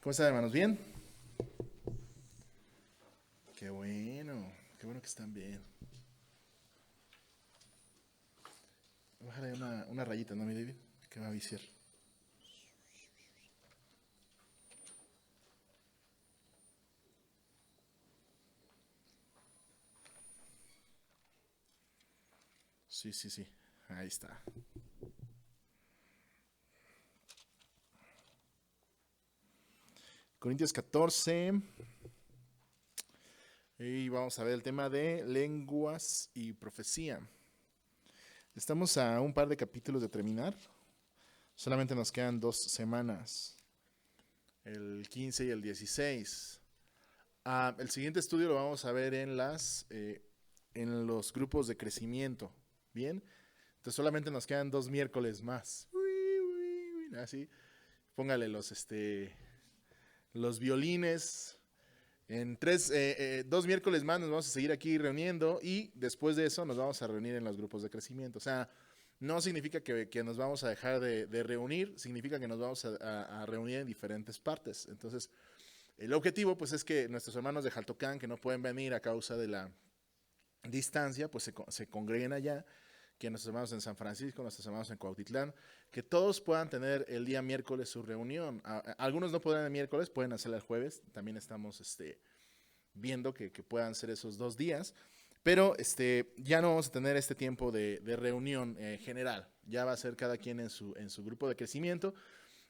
¿Cómo están, hermanos? ¿Bien? Qué bueno que están bien. Bájale una rayita, ¿no, mi David? Que va a viciar. Sí, sí, sí. Ahí está. Corintios 14. Y vamos a ver el tema de lenguas y profecía. Estamos a un par de capítulos de terminar. Solamente nos quedan 2 semanas. El 15 y el 16. El siguiente estudio lo vamos a ver en los grupos de crecimiento. ¿Bien? Entonces solamente nos quedan 2 miércoles más. Así. Póngale los violines. En 2 miércoles más nos vamos a seguir aquí reuniendo y después de eso nos vamos a reunir en los grupos de crecimiento. O sea, no significa que nos vamos a dejar de reunir, significa que nos vamos a reunir en diferentes partes. Entonces, el objetivo pues es que nuestros hermanos de Jaltocán que no pueden venir a causa de la distancia, pues se congreguen allá, que nuestros hermanos en San Francisco, nuestros hermanos en Cuautitlán, que todos puedan tener el día miércoles su reunión. Algunos no podrán el miércoles, pueden hacerla el jueves, también estamos viendo que puedan ser esos 2 días, pero ya no vamos a tener este tiempo de reunión general, ya va a ser cada quien en su grupo de crecimiento.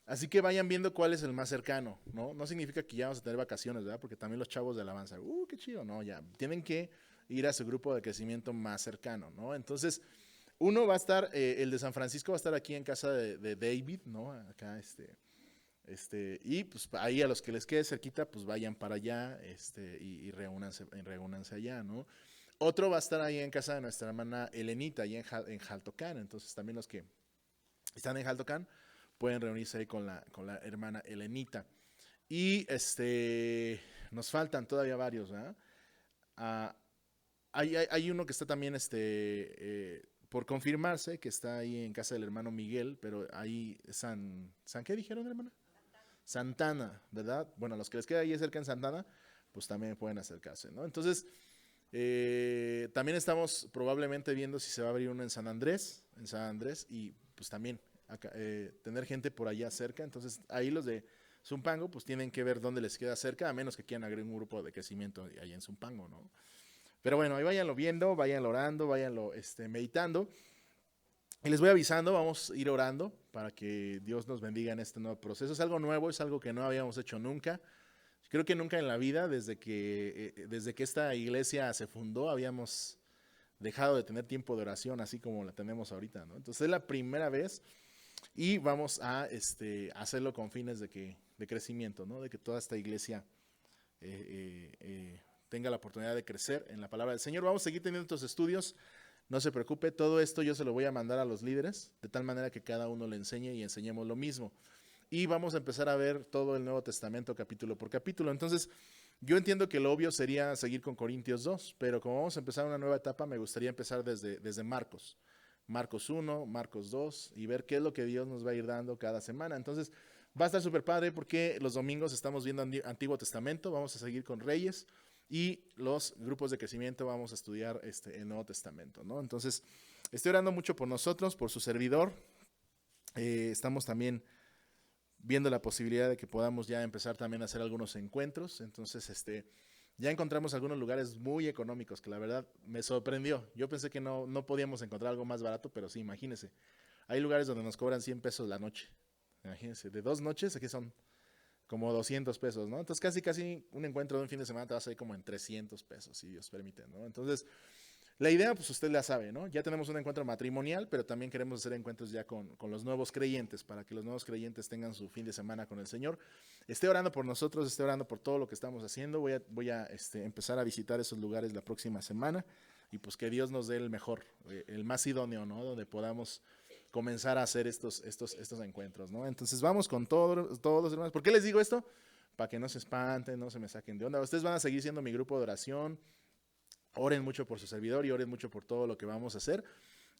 Así que vayan viendo cuál es el más cercano, ¿no? No significa que ya vamos a tener vacaciones, ¿verdad? Porque también los chavos de alabanza, qué chido, ¿no? Ya tienen que ir a su grupo de crecimiento más cercano, ¿no? Entonces, uno va a estar, el de San Francisco va a estar aquí en casa de David, ¿no? Acá, y pues ahí a los que les quede cerquita, pues vayan para allá, reúnanse allá, ¿no? Otro va a estar ahí en casa de nuestra hermana Elenita, ahí en Jaltocán, entonces también los que están en Jaltocán pueden reunirse ahí con la hermana Elenita. Y nos faltan todavía varios, ¿verdad? Ah, hay uno que está también por confirmarse, que está ahí en casa del hermano Miguel, pero ahí ¿San qué dijeron, hermana? Santana, ¿verdad? Bueno, los que les queda ahí cerca en Santana, pues también pueden acercarse, ¿no? Entonces, también estamos probablemente viendo si se va a abrir uno en San Andrés, y pues también tener gente por allá cerca. Entonces, ahí los de Zumpango, pues tienen que ver dónde les queda cerca, a menos que quieran agregar un grupo de crecimiento ahí en Zumpango, ¿no? Pero bueno, ahí váyanlo viendo, váyanlo orando, váyanlo meditando. Y les voy avisando, vamos a ir orando para que Dios nos bendiga en este nuevo proceso. Es algo nuevo, es algo que no habíamos hecho nunca. Creo que nunca en la vida, desde que esta iglesia se fundó, habíamos dejado de tener tiempo de oración así como la tenemos ahorita, ¿no? Entonces es la primera vez y vamos a hacerlo con fines de crecimiento, ¿no? De que toda esta iglesia tenga la oportunidad de crecer en la palabra del Señor. Vamos a seguir teniendo estos estudios. No se preocupe, todo esto yo se lo voy a mandar a los líderes, de tal manera que cada uno le enseñe y enseñemos lo mismo. Y vamos a empezar a ver todo el Nuevo Testamento capítulo por capítulo. Entonces, yo entiendo que lo obvio sería seguir con Corintios 2, pero como vamos a empezar una nueva etapa, me gustaría empezar desde Marcos. Marcos 1, Marcos 2, y ver qué es lo que Dios nos va a ir dando cada semana. Entonces, va a estar súper padre porque los domingos estamos viendo Antiguo Testamento, vamos a seguir con Reyes, y los grupos de crecimiento vamos a estudiar el Nuevo Testamento, ¿no? Entonces, estoy orando mucho por nosotros, por su servidor. Estamos también viendo la posibilidad de que podamos ya empezar también a hacer algunos encuentros. Entonces, ya encontramos algunos lugares muy económicos que la verdad me sorprendió. Yo pensé que no podíamos encontrar algo más barato, pero sí, imagínense. Hay lugares donde nos cobran 100 pesos la noche. Imagínense, de 2 noches, aquí son como 200 pesos, ¿no? Entonces, casi un encuentro de un fin de semana te va a salir como en 300 pesos, si Dios permite, ¿no? Entonces, la idea, pues usted la sabe, ¿no? Ya tenemos un encuentro matrimonial, pero también queremos hacer encuentros ya con los nuevos creyentes, para que los nuevos creyentes tengan su fin de semana con el Señor. Esté orando por nosotros, esté orando por todo lo que estamos haciendo. Voy a empezar a visitar esos lugares la próxima semana, y pues que Dios nos dé el mejor, el más idóneo, ¿no? Donde podamos comenzar a hacer estos encuentros, ¿no? Entonces vamos con todos los hermanos. ¿Por qué les digo esto? Para que no se espanten, no se me saquen de onda. Ustedes van a seguir siendo mi grupo de oración. Oren mucho por su servidor y oren mucho por todo lo que vamos a hacer.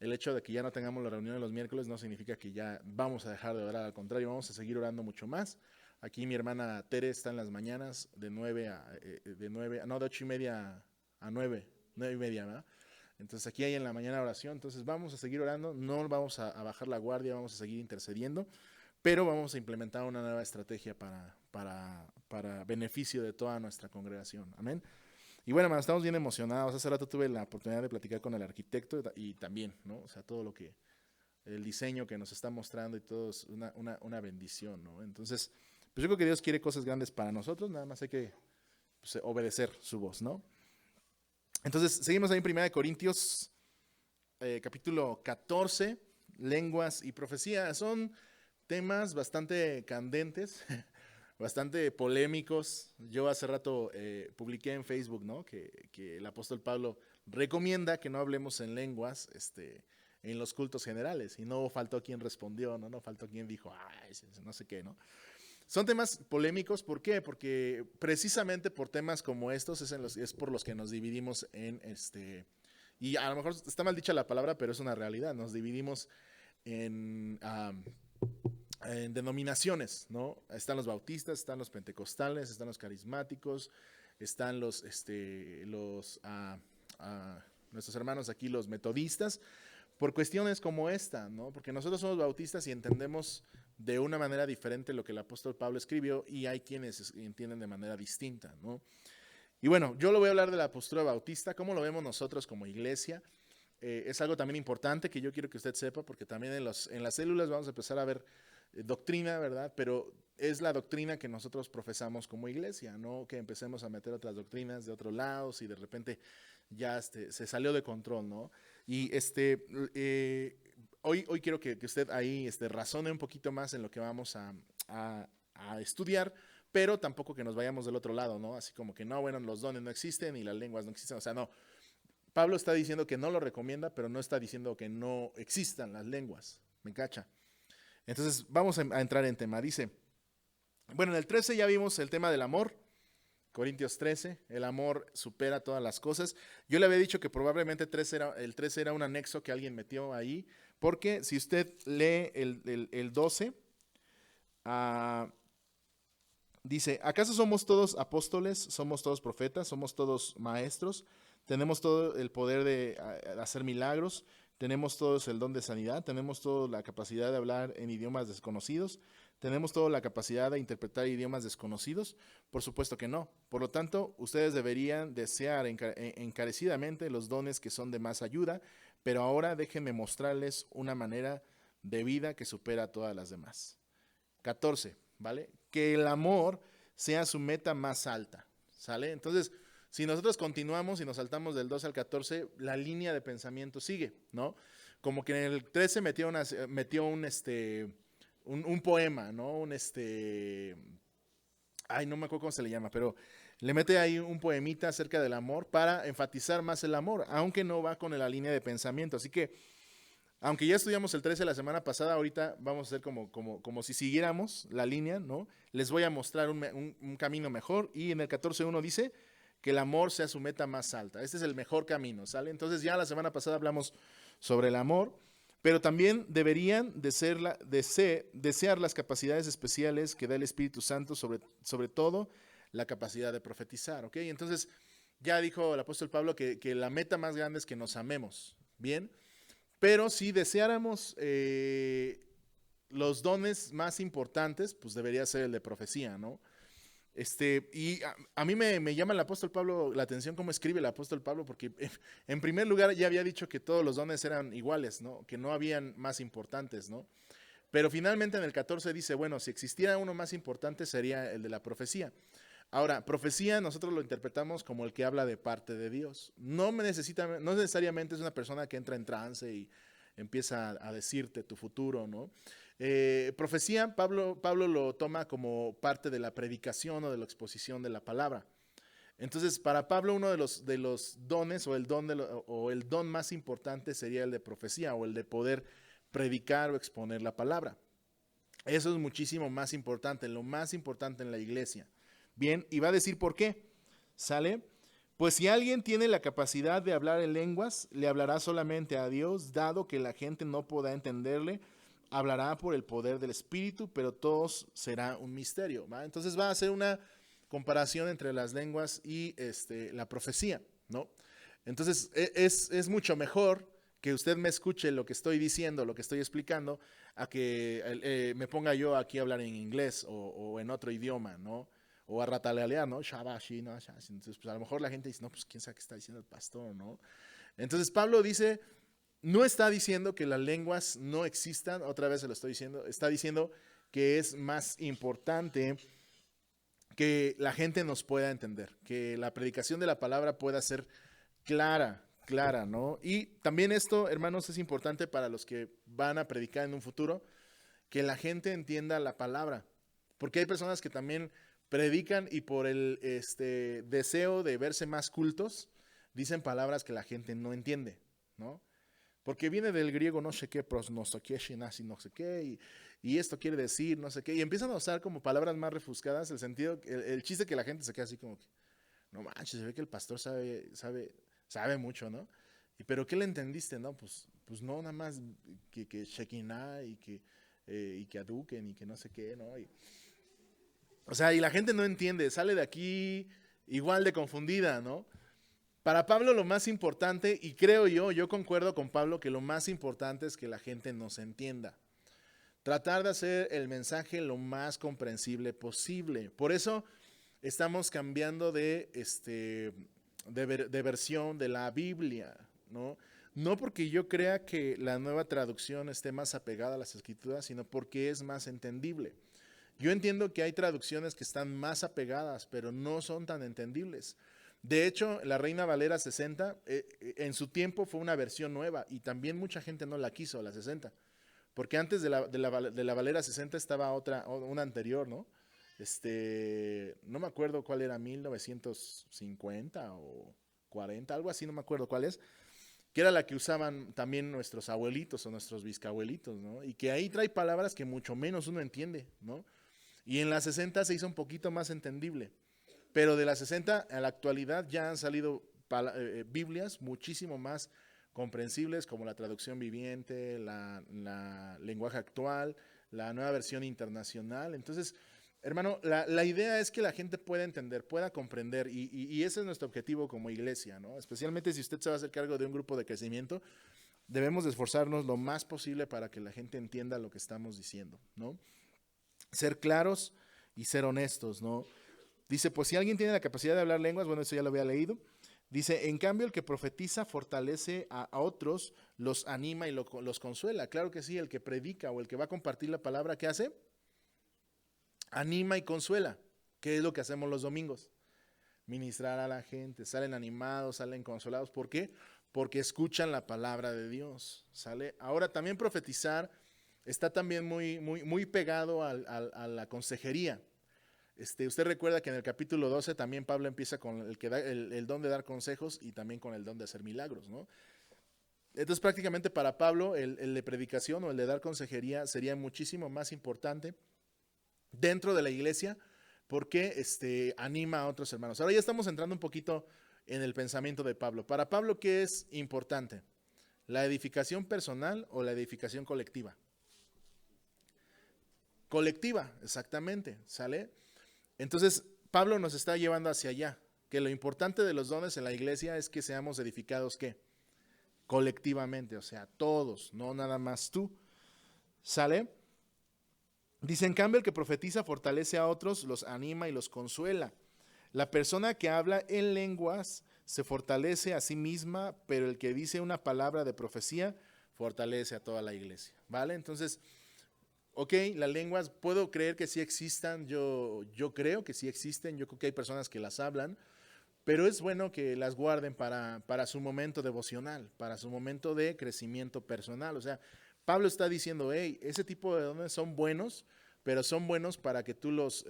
El hecho de que ya no tengamos la reunión de los miércoles no significa que ya vamos a dejar de orar, al contrario, vamos a seguir orando mucho más Aquí mi hermana Tere está en las mañanas de 8:30 a 9:30, ¿verdad? Entonces aquí hay en la mañana oración, entonces vamos a seguir orando, no vamos a bajar la guardia, vamos a seguir intercediendo, pero vamos a implementar una nueva estrategia para beneficio de toda nuestra congregación, amén. Y bueno, hermano, estamos bien emocionados. Hace rato tuve la oportunidad de platicar con el arquitecto y también, ¿no? O sea, todo el diseño que nos está mostrando y todo es una bendición, ¿no? Entonces, pues yo creo que Dios quiere cosas grandes para nosotros, nada más hay que pues, obedecer su voz, ¿no? Entonces, seguimos ahí en 1 Corintios, capítulo 14, lenguas y profecía. Son temas bastante candentes, bastante polémicos. Yo hace rato publiqué en Facebook, ¿no? que el apóstol Pablo recomienda que no hablemos en lenguas en los cultos generales. Y no faltó quien respondió, no faltó quien dijo, no sé qué, ¿no? Son temas polémicos, ¿por qué? Porque precisamente por temas como estos es por los que nos dividimos y a lo mejor está mal dicha la palabra, pero es una realidad, nos dividimos en denominaciones, ¿no? Están los bautistas, están los pentecostales, están los carismáticos, están nuestros hermanos aquí, los metodistas, por cuestiones como esta, ¿no? Porque nosotros somos bautistas y entendemos de una manera diferente lo que el apóstol Pablo escribió y hay quienes entienden de manera distinta, ¿no? Y bueno, yo lo voy a hablar de la postura bautista, cómo lo vemos nosotros como iglesia. Es algo también importante que yo quiero que usted sepa, porque también en las células vamos a empezar a ver doctrina, ¿verdad? Pero es la doctrina que nosotros profesamos como iglesia, no que empecemos a meter otras doctrinas de otros lados y de repente ya se salió de control, ¿no? Y hoy quiero que usted ahí razone un poquito más en lo que vamos a estudiar, pero tampoco que nos vayamos del otro lado, ¿no? Así como que no, bueno, los dones no existen y las lenguas no existen, o sea, no. Pablo está diciendo que no lo recomienda, pero no está diciendo que no existan las lenguas, ¿me cacha? Entonces vamos a entrar en tema. Dice, bueno, en el 13 ya vimos el tema del amor, Corintios 13, el amor supera todas las cosas. Yo le había dicho que probablemente el 13 era un anexo que alguien metió ahí, porque si usted lee el 12, dice, ¿acaso somos todos apóstoles, somos todos profetas, somos todos maestros? Tenemos todo el poder de hacer milagros, tenemos todos el don de sanidad, tenemos toda la capacidad de hablar en idiomas desconocidos, tenemos toda la capacidad de interpretar idiomas desconocidos. Por supuesto que no. Por lo tanto, ustedes deberían desear encarecidamente los dones que son de más ayuda, pero ahora déjenme mostrarles una manera de vida que supera a todas las demás. 14, ¿vale? Que el amor sea su meta más alta, ¿sale? Entonces, si nosotros continuamos y nos saltamos del 12 al 14, la línea de pensamiento sigue, ¿no? Como que en el 13 metió un poema, ¿no? No me acuerdo cómo se le llama, pero le mete ahí un poemita acerca del amor para enfatizar más el amor, aunque no va con la línea de pensamiento. Así que, aunque ya estudiamos el 13 la semana pasada, ahorita vamos a hacer como si siguiéramos la línea, ¿no? Les voy a mostrar un camino mejor, y en el 14:1 dice que el amor sea su meta más alta. Este es el mejor camino, ¿sale? Entonces ya la semana pasada hablamos sobre el amor, pero también deberían desear las capacidades especiales que da el Espíritu Santo, sobre todo la capacidad de profetizar, ¿ok? Entonces ya dijo el apóstol Pablo que la meta más grande es que nos amemos, ¿bien? Pero si deseáramos los dones más importantes, pues debería ser el de profecía, ¿no? Y a mí me llama el apóstol Pablo la atención cómo escribe el apóstol Pablo, porque en primer lugar ya había dicho que todos los dones eran iguales, ¿no? Que no habían más importantes, ¿no? Pero finalmente en el 14 dice, bueno, si existiera uno más importante sería el de la profecía. Ahora, profecía nosotros lo interpretamos como el que habla de parte de Dios. No necesariamente es una persona que entra en trance y empieza a decirte tu futuro, ¿no? Profecía, Pablo lo toma como parte de la predicación o de la exposición de la palabra. Entonces, para Pablo, uno de los dones o el don más importante sería el de profecía, o el de poder predicar o exponer la palabra. Eso es muchísimo más importante, lo más importante en la iglesia. Bien, y va a decir por qué. ¿Sale? Pues si alguien tiene la capacidad de hablar en lenguas, le hablará solamente a Dios, dado que la gente no podrá entenderle, hablará por el poder del Espíritu, pero todos será un misterio, ¿va? Entonces va a hacer una comparación entre las lenguas y la profecía, ¿no? Entonces es mucho mejor que usted me escuche lo que estoy diciendo, lo que estoy explicando, a que me ponga yo aquí a hablar en inglés o en otro idioma, ¿no? O a ratalalear, ¿no? Shabashi, ¿no? Entonces, pues a lo mejor la gente dice, no, pues quién sabe qué está diciendo el pastor, ¿no? Entonces Pablo dice, no está diciendo que las lenguas no existan, otra vez se lo estoy diciendo, está diciendo que es más importante que la gente nos pueda entender, que la predicación de la palabra pueda ser clara, ¿no? Y también esto, hermanos, es importante para los que van a predicar en un futuro, que la gente entienda la palabra, porque hay personas que también predican y por el deseo de verse más cultos, dicen palabras que la gente no entiende, ¿no? Porque viene del griego no sé qué, pros, no sé qué, shinasi, no sé qué, y esto quiere decir no sé qué, y empiezan a usar como palabras más refuscadas, el sentido, el chiste que la gente se queda así como que, no manches, se ve que el pastor sabe mucho, ¿no? Pero ¿qué le entendiste, no? Pues no, nada más que Shekinah y que Aduken y que no sé qué, ¿no? O sea, y la gente no entiende, sale de aquí igual de confundida, ¿no? Para Pablo lo más importante, y creo yo concuerdo con Pablo que lo más importante es que la gente nos entienda. Tratar de hacer el mensaje lo más comprensible posible. Por eso estamos cambiando de versión de la Biblia, ¿no? No porque yo crea que la nueva traducción esté más apegada a las escrituras, sino porque es más entendible. Yo entiendo que hay traducciones que están más apegadas, pero no son tan entendibles. De hecho, la Reina Valera 60 en su tiempo fue una versión nueva y también mucha gente no la quiso, la 60. Porque antes de la Valera 60 estaba una anterior, ¿no? No me acuerdo cuál era, 1950 o 40, algo así, no me acuerdo cuál es, que era la que usaban también nuestros abuelitos o nuestros bisabuelitos, ¿no? Y que ahí trae palabras que mucho menos uno entiende, ¿no? Y en la 60 se hizo un poquito más entendible. Pero de la 60 a la actualidad ya han salido Biblias muchísimo más comprensibles, como la traducción viviente, la lenguaje actual, la nueva versión internacional. Entonces, hermano, la idea es que la gente pueda entender, pueda comprender, y ese es nuestro objetivo como iglesia, ¿no? Especialmente si usted se va a hacer cargo de un grupo de crecimiento, debemos de esforzarnos lo más posible para que la gente entienda lo que estamos diciendo, ¿no? Ser claros y ser honestos, ¿no? Dice, pues si alguien tiene la capacidad de hablar lenguas, bueno, eso ya lo había leído. Dice, en cambio, el que profetiza fortalece a otros, los anima y los consuela. Claro que sí, el que predica o el que va a compartir la palabra, ¿qué hace? Anima y consuela. ¿Qué es lo que hacemos los domingos? Ministrar a la gente. Salen animados, salen consolados. ¿Por qué? Porque escuchan la palabra de Dios. ¿Sale? Ahora, también profetizar está también muy pegado a la consejería. Usted recuerda que en el capítulo 12 también Pablo empieza con el que da el don de dar consejos y también con el don de hacer milagros, ¿no? Entonces prácticamente para Pablo el de predicación o el de dar consejería sería muchísimo más importante dentro de la iglesia porque anima a otros hermanos. Ahora ya estamos entrando un poquito en el pensamiento de Pablo. Para Pablo, ¿qué es importante? ¿La edificación personal o la edificación colectiva? Colectiva, exactamente, ¿sale? Entonces, Pablo nos está llevando hacia allá, que lo importante de los dones en la iglesia es que seamos edificados, ¿qué? Colectivamente, o sea, todos, no nada más tú. ¿Sale? Dice, en cambio, el que profetiza fortalece a otros, los anima y los consuela. La persona que habla en lenguas se fortalece a sí misma, pero el que dice una palabra de profecía fortalece a toda la iglesia, ¿vale? Entonces, ok, las lenguas, puedo creer que sí existan, yo creo que sí existen, yo creo que hay personas que las hablan, pero es bueno que las guarden para su momento devocional, para su momento de crecimiento personal. O sea, Pablo está diciendo, hey, ese tipo de dones son buenos, pero son buenos para que tú los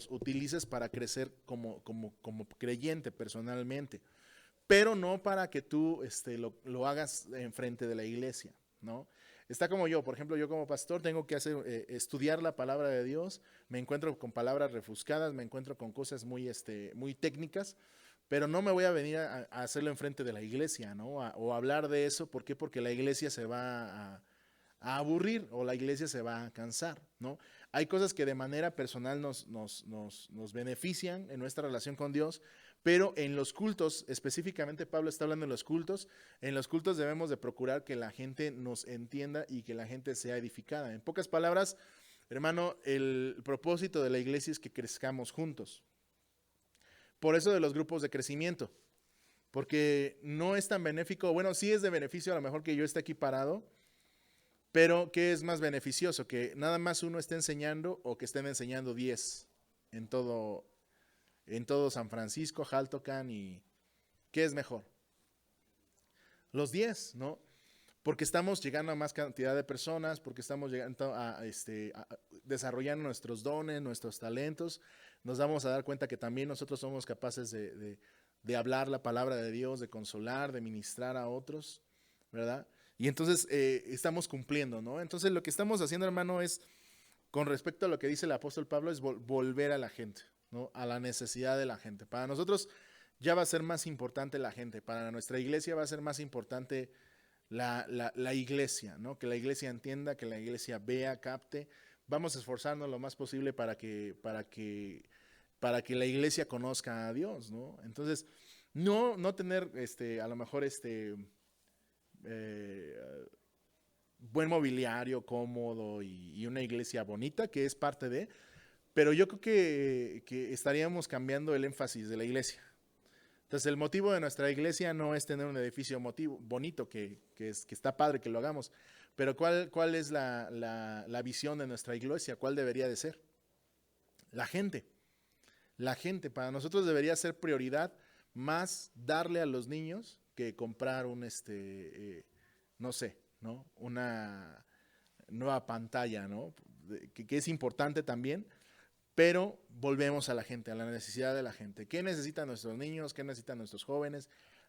utilices para crecer como creyente personalmente, pero no para que tú lo hagas en frente de la iglesia, ¿no? Está como yo, por ejemplo, yo como pastor tengo que estudiar la palabra de Dios, me encuentro con palabras refuscadas, me encuentro con cosas muy técnicas, pero no me voy a venir a hacerlo enfrente de la iglesia, ¿no? O hablar de eso, ¿por qué? Porque la iglesia se va a aburrir o la iglesia se va a cansar, ¿no? Hay cosas que de manera personal nos benefician en nuestra relación con Dios, pero en los cultos, específicamente Pablo está hablando en los cultos debemos de procurar que la gente nos entienda y que la gente sea edificada. En pocas palabras, hermano, el propósito de la iglesia es que crezcamos juntos. Por eso de los grupos de crecimiento, porque no es tan benéfico, bueno, sí es de beneficio a lo mejor que yo esté aquí parado, pero ¿qué es más beneficioso? ¿Que nada más uno esté enseñando o que estén enseñando 10 en todo San Francisco, Jaltocan y ¿qué es mejor? Los 10, ¿no? Porque estamos llegando a más cantidad de personas, porque estamos llegando a desarrollando nuestros dones, nuestros talentos. Nos vamos a dar cuenta que también nosotros somos capaces de hablar la palabra de Dios, de consolar, de ministrar a otros, ¿verdad? Y entonces estamos cumpliendo, ¿no? Entonces lo que estamos haciendo, hermano, es, con respecto a lo que dice el apóstol Pablo, es volver a la gente, ¿no? A la necesidad de la gente. Para nosotros ya va a ser más importante la gente, para nuestra iglesia va a ser más importante la iglesia, ¿no? Que la iglesia entienda, que la iglesia vea, capte. Vamos a esforzarnos lo más posible para que la iglesia conozca a Dios, ¿no? Entonces, no tener a lo mejor buen mobiliario, cómodo y una iglesia bonita, que es parte de, pero yo creo que estaríamos cambiando el énfasis de la iglesia. Entonces, el motivo de nuestra iglesia no es tener un edificio bonito, que está padre que lo hagamos, pero ¿cuál es la visión de nuestra iglesia? ¿Cuál debería de ser? La gente. La gente, para nosotros debería ser prioridad más darle a los niños que comprar no sé, ¿no? Una nueva pantalla, ¿no? Que es importante también, pero volvemos a la gente, a la necesidad de la gente. ¿Qué necesitan nuestros niños? ¿Qué necesitan nuestros jóvenes?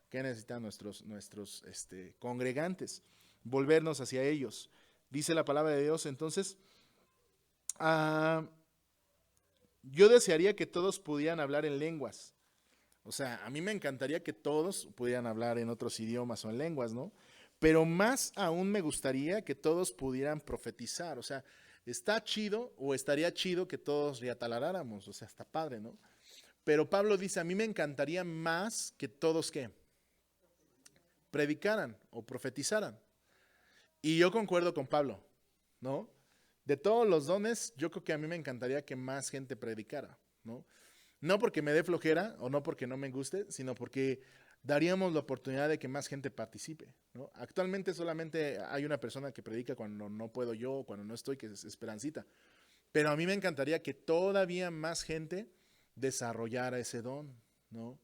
¿Qué necesitan nuestros congregantes? Volvernos hacia ellos. Dice la palabra de Dios, entonces, yo desearía que todos pudieran hablar en lenguas. O sea, a mí me encantaría que todos pudieran hablar en otros idiomas o en lenguas, ¿no? Pero más aún me gustaría que todos pudieran profetizar. O sea, está chido o estaría chido que todos riatalaráramos. O sea, está padre, ¿no? Pero Pablo dice, a mí me encantaría más que todos, ¿qué? Predicaran o profetizaran. Y yo concuerdo con Pablo, ¿no? De todos los dones, yo creo que a mí me encantaría que más gente predicara, ¿no? No porque me dé flojera o no porque no me guste, sino porque daríamos la oportunidad de que más gente participe, ¿no? Actualmente solamente hay una persona que predica cuando no puedo yo, cuando no estoy, que es Esperancita. Pero a mí me encantaría que todavía más gente desarrollara ese don, ¿no?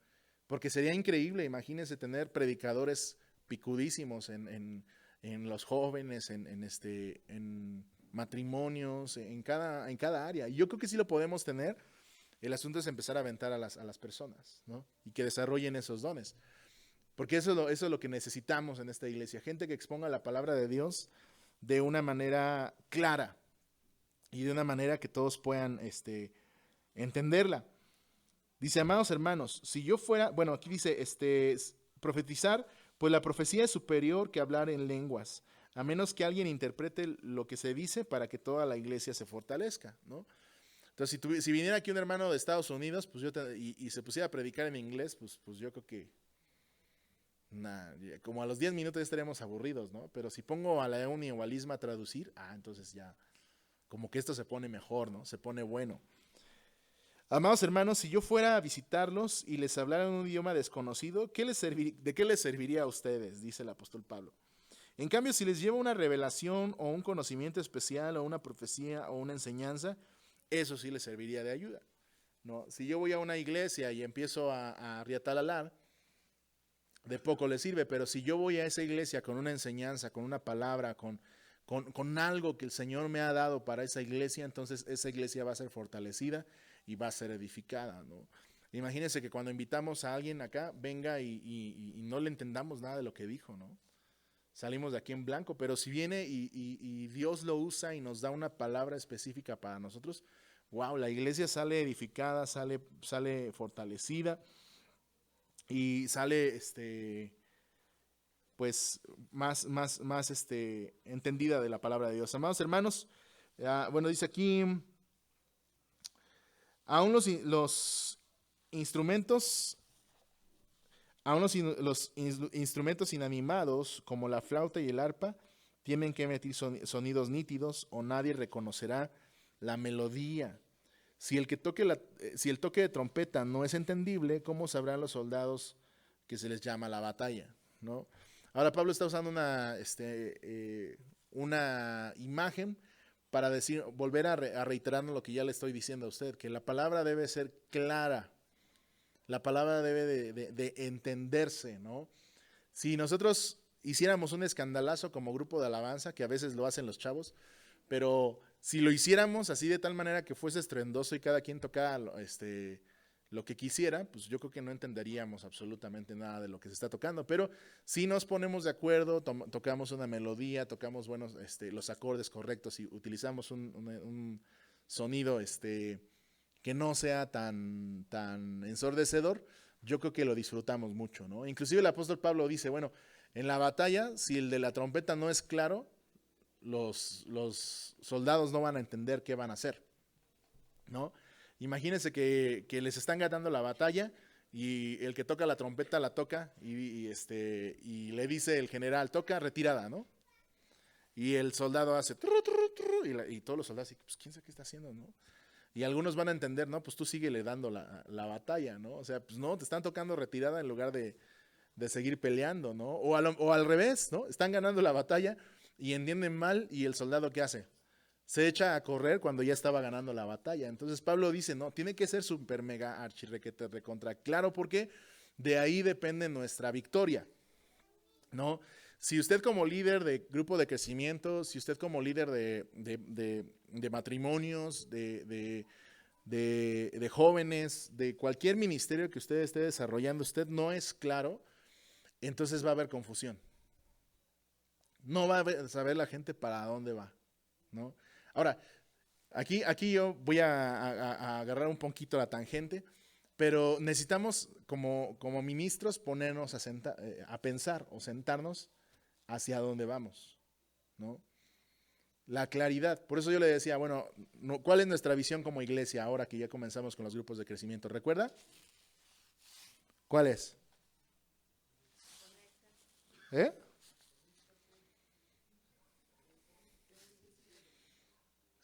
Porque sería increíble, imagínense tener predicadores picudísimos en los jóvenes, en matrimonios, en cada área. Y yo creo que sí lo podemos tener. El asunto es empezar a aventar a las personas, ¿no? Y que desarrollen esos dones. Porque eso es lo que necesitamos en esta iglesia. Gente que exponga la palabra de Dios de una manera clara y de una manera que todos puedan entenderla. Dice, amados hermanos, si yo fuera, bueno, aquí dice, profetizar, pues la profecía es superior que hablar en lenguas, a menos que alguien interprete lo que se dice para que toda la iglesia se fortalezca, ¿no? Entonces, si viniera aquí un hermano de Estados Unidos, pues y se pusiera a predicar en inglés, pues yo creo que como a los 10 minutos ya estaríamos aburridos, ¿no? Pero si pongo a la Euni o a Lisma a traducir, entonces ya, como que esto se pone mejor, ¿no? Se pone bueno. Amados hermanos, si yo fuera a visitarlos y les hablara en un idioma desconocido, ¿de qué les serviría a ustedes? Dice el apóstol Pablo. En cambio, si les llevo una revelación o un conocimiento especial o una profecía o una enseñanza, eso sí les serviría de ayuda, ¿no? Si yo voy a una iglesia y empiezo a riatalalar, de poco les sirve, pero si yo voy a esa iglesia con una enseñanza, con una palabra, con algo que el Señor me ha dado para esa iglesia, entonces esa iglesia va a ser fortalecida y va a ser edificada, ¿no? Imagínense que cuando invitamos a alguien acá, venga y no le entendamos nada de lo que dijo, ¿no? Salimos de aquí en blanco, pero si viene y Dios lo usa y nos da una palabra específica para nosotros, wow, la iglesia sale edificada, sale fortalecida y sale pues más entendida de la palabra de Dios. Amados hermanos, bueno, dice aquí, aún los instrumentos, los instrumentos inanimados como la flauta y el arpa tienen que emitir sonidos nítidos o nadie reconocerá la melodía. Si el toque de trompeta no es entendible, ¿cómo sabrán los soldados que se les llama la batalla? ¿No? Ahora Pablo está usando una imagen para volver a reiterar lo que ya le estoy diciendo a usted, que la palabra debe ser clara, la palabra debe de entenderse, ¿no? Si nosotros hiciéramos un escandalazo como grupo de alabanza, que a veces lo hacen los chavos, pero si lo hiciéramos así de tal manera que fuese estruendoso y cada quien tocara lo que quisiera, pues yo creo que no entenderíamos absolutamente nada de lo que se está tocando. Pero si nos ponemos de acuerdo, tocamos una melodía, tocamos los acordes correctos y utilizamos un sonido que no sea tan ensordecedor, yo creo que lo disfrutamos mucho, ¿no? Inclusive el apóstol Pablo dice, bueno, en la batalla, si el de la trompeta no es claro, los soldados no van a entender qué van a hacer, ¿no? Imagínense que les están ganando la batalla y el que toca la trompeta la toca y le dice el general, toca retirada, ¿no? Y el soldado hace y todos los soldados, pues quién sabe qué está haciendo, ¿no? Y algunos van a entender, no, pues tú síguele dando la batalla, ¿no? O sea, pues no, te están tocando retirada en lugar de seguir peleando, ¿no? O al revés, ¿no? Están ganando la batalla y entienden mal y el soldado ¿qué hace? Se echa a correr cuando ya estaba ganando la batalla. Entonces Pablo dice, no, tiene que ser super mega archirrequete recontra claro porque de ahí depende nuestra victoria, ¿no? Si usted como líder de grupo de crecimiento, si usted como líder de matrimonios, de jóvenes, de cualquier ministerio que usted esté desarrollando, usted no es claro, entonces va a haber confusión. No va a saber la gente para dónde va, ¿no? Ahora, aquí yo voy a agarrar un poquito la tangente, pero necesitamos como ministros ponernos a pensar o sentarnos hacia dónde vamos, ¿no? La claridad. Por eso yo le decía, bueno, ¿cuál es nuestra visión como iglesia ahora que ya comenzamos con los grupos de crecimiento? ¿Recuerda? ¿Cuál es? ¿Eh?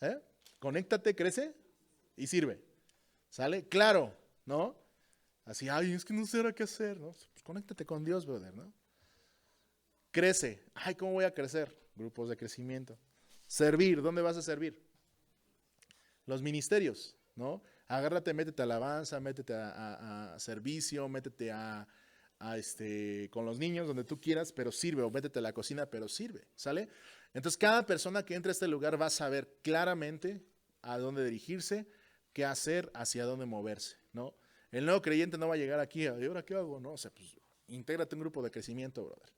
¿Eh? Conéctate, crece y sirve. ¿Sale? Claro, ¿no? Así, ay, es que no sé ahora qué hacer, ¿no? Pues conéctate con Dios, brother, ¿no? Crece. Ay, ¿cómo voy a crecer? Grupos de crecimiento. Servir, ¿dónde vas a servir? Los ministerios, ¿no? Agárrate, métete a alabanza, métete a servicio, métete con los niños, donde tú quieras, pero sirve, o métete a la cocina, pero sirve, ¿sale? Entonces, cada persona que entre a este lugar va a saber claramente a dónde dirigirse, qué hacer, hacia dónde moverse, ¿no? El nuevo creyente no va a llegar aquí, ¿y ahora qué hago? No, o sea, pues, intégrate a un grupo de crecimiento, brother.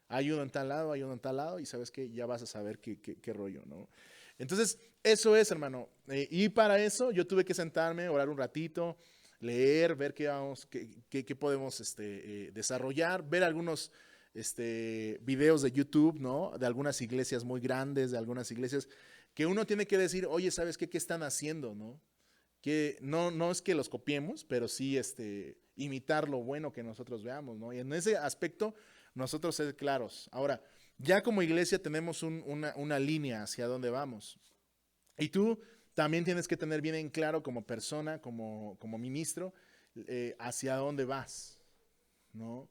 Hay uno en tal lado, hay uno en tal lado, y sabes que ya vas a saber qué rollo, ¿no? Entonces, eso es, hermano. Y para eso yo tuve que sentarme, orar un ratito, leer, ver qué podemos desarrollar, ver algunos videos de YouTube, ¿no? De algunas iglesias muy grandes, de algunas iglesias que uno tiene que decir, oye, ¿sabes qué están haciendo, no? Que no es que los copiemos, pero sí imitar lo bueno que nosotros veamos, ¿no? Y en ese aspecto, nosotros ser claros. Ahora, ya como iglesia tenemos una línea hacia dónde vamos. Y tú también tienes que tener bien en claro como persona, como ministro, hacia dónde vas, ¿no?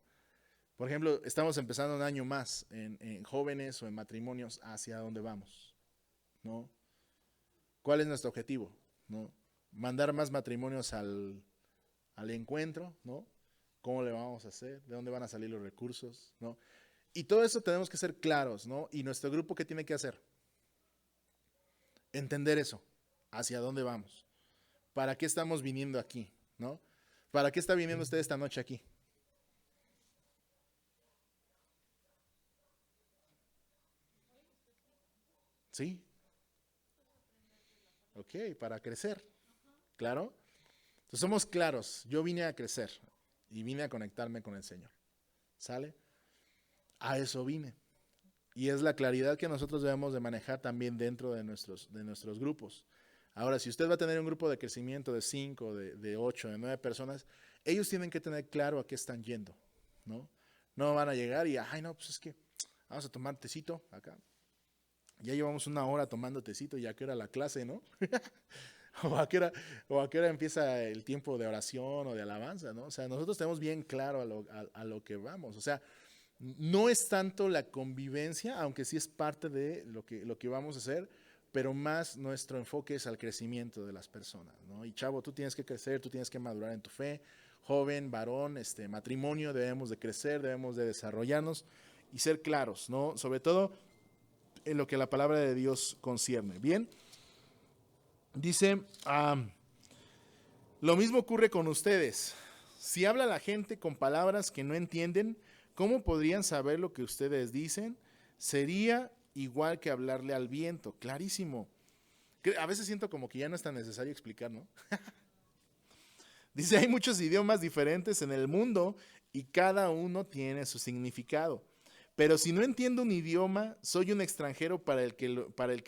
Por ejemplo, estamos empezando un año más en jóvenes o en matrimonios, hacia dónde vamos, ¿no? ¿Cuál es nuestro objetivo, ¿no? Mandar más matrimonios al encuentro, ¿no? ¿Cómo le vamos a hacer? ¿De dónde van a salir los recursos, ¿no? Y todo eso tenemos que ser claros, ¿no? Y nuestro grupo, ¿qué tiene que hacer? Entender eso, hacia dónde vamos. ¿Para qué estamos viniendo aquí, ¿no? ¿Para qué está viniendo usted esta noche aquí? ¿Sí? Ok, para crecer, claro. Entonces somos claros, yo vine a crecer y vine a conectarme con el Señor, ¿sale? A eso vine. Y es la claridad que nosotros debemos de manejar también dentro de nuestros grupos. Ahora, si usted va a tener un grupo de crecimiento de 5, de 8, de 9 personas, ellos tienen que tener claro a qué están yendo, ¿no? No van a llegar y, ay, no, pues es que vamos a tomar tecito acá. Ya llevamos 1 hora tomando tecito, ya que era la clase, ¿no? o a qué hora empieza el tiempo de oración o de alabanza, ¿no? O sea, nosotros tenemos bien claro a lo que vamos. O sea, no es tanto la convivencia, aunque sí es parte de lo que vamos a hacer, pero más nuestro enfoque es al crecimiento de las personas, ¿no? Y chavo, tú tienes que crecer, tú tienes que madurar en tu fe. Joven, varón, matrimonio, debemos de crecer, debemos de desarrollarnos y ser claros, ¿no? Sobre todo en lo que la palabra de Dios concierne. Bien, dice, lo mismo ocurre con ustedes. Si habla la gente con palabras que no entienden, ¿cómo podrían saber lo que ustedes dicen? Sería igual que hablarle al viento, clarísimo. A veces siento como que ya no es tan necesario explicar, ¿no? Dice, hay muchos idiomas diferentes en el mundo y cada uno tiene su significado. Pero si no entiendo un idioma, soy un extranjero para el que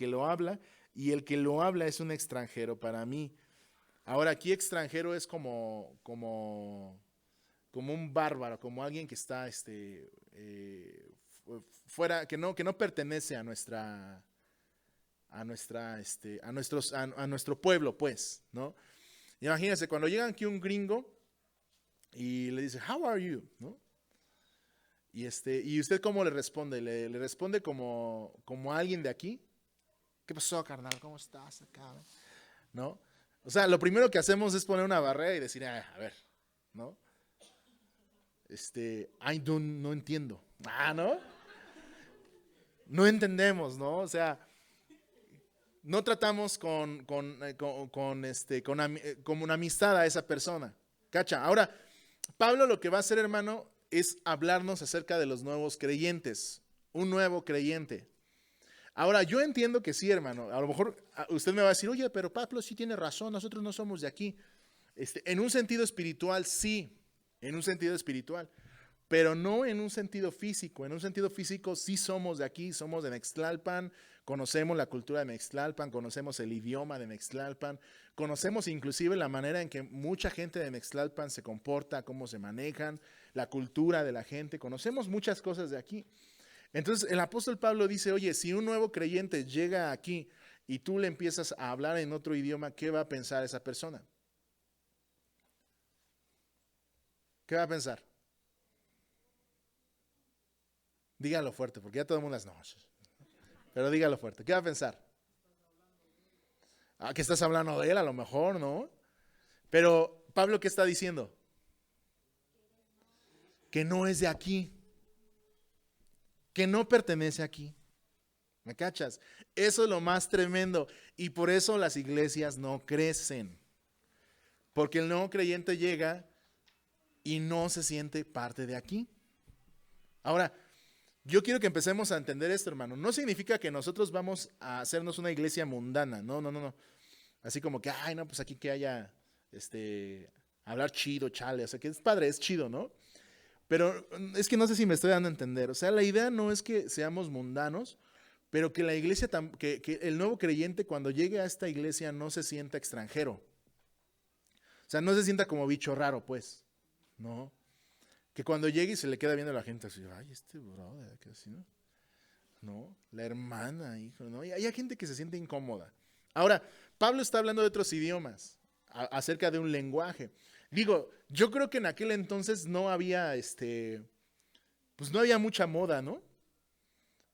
lo habla, y el que lo habla es un extranjero para mí. Ahora, aquí extranjero es como un bárbaro, como alguien que está fuera, que no pertenece a nuestro pueblo, pues, ¿no? Imagínense, cuando llega aquí un gringo y le dice, how are you? ¿No? Y usted cómo le responde, le responde como alguien de aquí. ¿Qué pasó, carnal? ¿Cómo estás acá? ¿No? O sea, lo primero que hacemos es poner una barrera y decir, a ver, ¿no? No entiendo. ¿No? No entendemos, ¿no? O sea, no tratamos como una amistad a esa persona. ¿Cacha? Ahora, Pablo lo que va a hacer, hermano, es hablarnos acerca de los nuevos creyentes. Un nuevo creyente. Ahora, yo entiendo que sí, hermano. A lo mejor usted me va a decir, oye, pero Pablo sí tiene razón, nosotros no somos de aquí. En un sentido espiritual, sí. En un sentido espiritual. Pero no en un sentido físico. En un sentido físico sí somos de aquí, somos de Nextlalpan, conocemos la cultura de Nextlalpan, conocemos el idioma de Nextlalpan, conocemos inclusive la manera en que mucha gente de Nextlalpan se comporta, cómo se manejan, la cultura de la gente, conocemos muchas cosas de aquí. Entonces el apóstol Pablo dice, oye, si un nuevo creyente llega aquí y tú le empiezas a hablar en otro idioma, ¿qué va a pensar esa persona? ¿Qué va a pensar? Dígalo fuerte, porque ya todo el mundo es no. Pero dígalo fuerte. ¿Qué va a pensar? Que estás hablando de él, a lo mejor, ¿no? Pero Pablo, ¿qué está diciendo? Que no es de aquí. Que no pertenece aquí. ¿Me cachas? Eso es lo más tremendo. Y por eso las iglesias no crecen. Porque el nuevo creyente llega y no se siente parte de aquí. Ahora, yo quiero que empecemos a entender esto, hermano. No significa que nosotros vamos a hacernos una iglesia mundana. No. Así como que, ay, no, pues aquí que haya, hablar chido, chale. O sea, que es padre, es chido, ¿no? Pero es que no sé si me estoy dando a entender. O sea, la idea no es que seamos mundanos, pero que la iglesia, que el nuevo creyente cuando llegue a esta iglesia no se sienta extranjero. O sea, no se sienta como bicho raro, pues, ¿no? Que cuando llegue y se le queda viendo a la gente así, ay, brother, que así, ¿no? No, la hermana, hijo, ¿no? Y hay gente que se siente incómoda. Ahora, Pablo está hablando de otros idiomas, acerca de un lenguaje. Digo, yo creo que en aquel entonces no había, pues no había mucha moda, ¿no?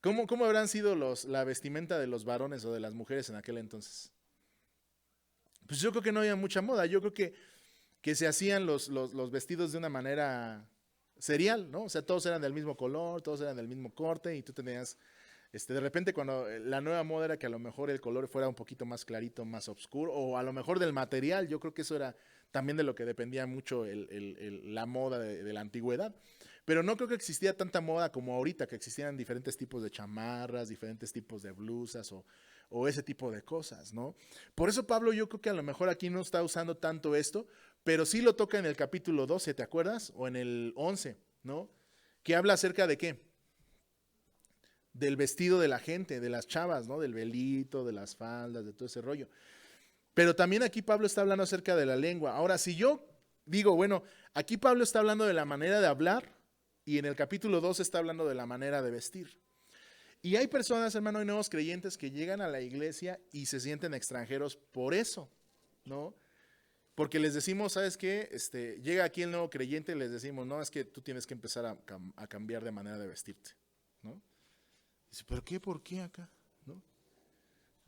¿Cómo habrán sido la vestimenta de los varones o de las mujeres en aquel entonces? Pues yo creo que no había mucha moda. Yo creo que se hacían los vestidos de una manera serial, ¿no? O sea, todos eran del mismo color, todos eran del mismo corte y tú tenías, de repente cuando la nueva moda era que a lo mejor el color fuera un poquito más clarito, más oscuro, o a lo mejor del material, yo creo que eso era también de lo que dependía mucho la moda de la antigüedad. Pero no creo que existía tanta moda como ahorita, que existieran diferentes tipos de chamarras, diferentes tipos de blusas o ese tipo de cosas, ¿no? Por eso Pablo yo creo que a lo mejor aquí no está usando tanto esto, pero sí lo toca en el capítulo 12, ¿te acuerdas? O en el 11, ¿no? Que habla acerca de ¿qué? del vestido de la gente, de las chavas, ¿no? Del velito, de las faldas, de todo ese rollo. Pero también aquí Pablo está hablando acerca de la lengua. Ahora, si yo digo, bueno, aquí Pablo está hablando de la manera de hablar y en el capítulo 2 está hablando de la manera de vestir. Y hay personas, hermano, y nuevos creyentes que llegan a la iglesia y se sienten extranjeros por eso, ¿no? Porque les decimos, ¿sabes qué? Llega aquí el nuevo creyente y les decimos, no, es que tú tienes que empezar a cambiar de manera de vestirte, ¿no? Dice, ¿pero qué? ¿Por qué acá? ¿No?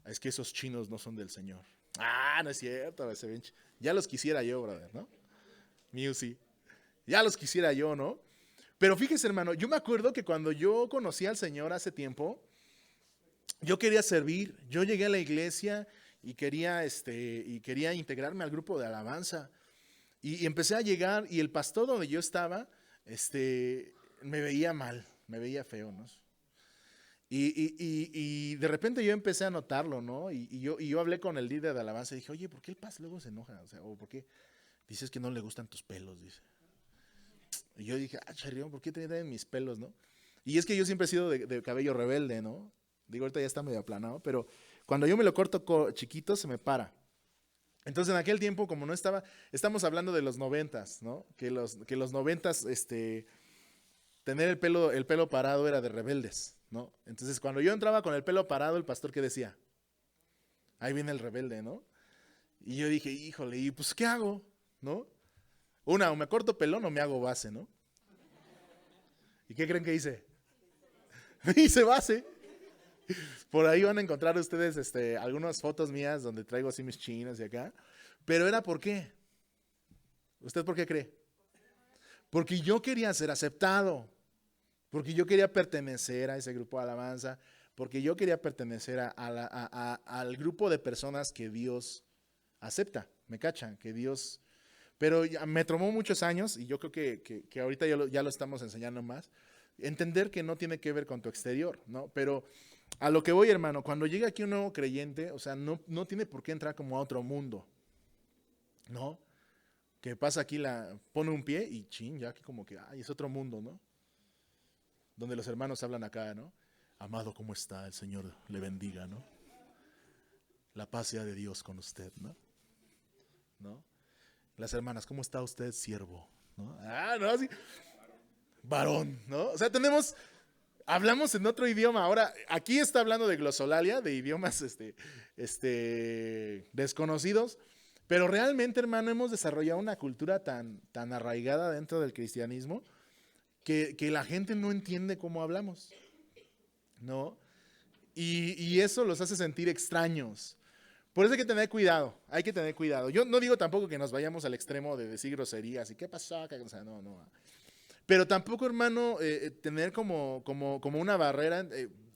Es que esos chinos no son del Señor. Ah, no es cierto, ya los quisiera yo, brother, ¿no? Music. Ya los quisiera yo, ¿no? Pero fíjese, hermano, yo me acuerdo que cuando yo conocí al Señor hace tiempo, yo quería servir, yo llegué a la iglesia y quería integrarme al grupo de alabanza. Y empecé a llegar y el pastor donde yo estaba, me veía mal, me veía feo, ¿no? Y de repente yo empecé a notarlo, ¿no? Y yo hablé con el líder de alabanza y dije, oye, ¿por qué el pastor luego se enoja? O sea, ¿o por qué? Dices que no le gustan tus pelos, dice. Y yo dije, Charión, ¿por qué te traen mis pelos, no? Y es que yo siempre he sido de cabello rebelde, ¿no? Digo, ahorita ya está medio aplanado, pero cuando yo me lo corto chiquito se me para. Entonces en aquel tiempo, como no estamos hablando de los 90s, ¿no? Que los 90s, tener el pelo parado era de rebeldes, ¿no? Entonces cuando yo entraba con el pelo parado, el pastor, ¿qué decía? Ahí viene el rebelde, ¿no? Y yo dije, híjole, ¿y pues qué hago? ¿No? O me corto pelón o me hago base, ¿no? ¿Y qué creen que hice? Me hice base. Por ahí van a encontrar ustedes algunas fotos mías donde traigo así mis chinas y acá. Pero era ¿por qué? ¿Usted por qué cree? Porque yo quería ser aceptado. Porque yo quería pertenecer a ese grupo de alabanza. Porque yo quería pertenecer al grupo de personas que Dios acepta. ¿Me cachan? Que Dios... Pero me tomó muchos años, y yo creo que ahorita ya lo estamos enseñando más, entender que no tiene que ver con tu exterior, ¿no? Pero a lo que voy, hermano, cuando llega aquí un nuevo creyente, o sea, no tiene por qué entrar como a otro mundo, ¿no? Que pasa aquí, pone un pie y chin, ya que como que, ay, es otro mundo, ¿no? Donde los hermanos hablan acá, ¿no? Amado, ¿cómo está? El Señor le bendiga, ¿no? La paz sea de Dios con usted, ¿no? ¿No? Las hermanas, ¿cómo está usted, siervo? ¿No? No, así. Varón, ¿no? O sea, hablamos en otro idioma. Ahora, aquí está hablando de glosolalia, de idiomas desconocidos, pero realmente, hermano, hemos desarrollado una cultura tan arraigada dentro del cristianismo que la gente no entiende cómo hablamos, ¿no? Y eso los hace sentir extraños. Por eso hay que tener cuidado, Yo no digo tampoco que nos vayamos al extremo de decir groserías y qué pasó acá, o sea, no. Pero tampoco, hermano, tener como una barrera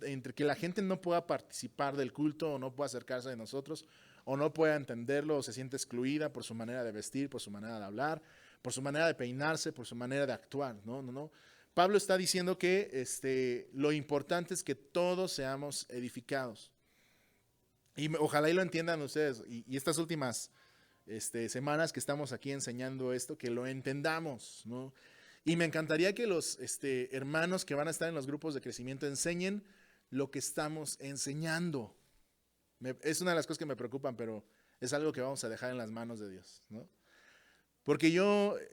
entre que la gente no pueda participar del culto o no pueda acercarse a nosotros o no pueda entenderlo o se siente excluida por su manera de vestir, por su manera de hablar, por su manera de peinarse, por su manera de actuar. No. Pablo está diciendo que lo importante es que todos seamos edificados. Y ojalá y lo entiendan ustedes. Y estas últimas semanas que estamos aquí enseñando esto, que lo entendamos, ¿no? Y me encantaría que los hermanos que van a estar en los grupos de crecimiento enseñen lo que estamos enseñando. Es una de las cosas que me preocupan, pero es algo que vamos a dejar en las manos de Dios, ¿no? Porque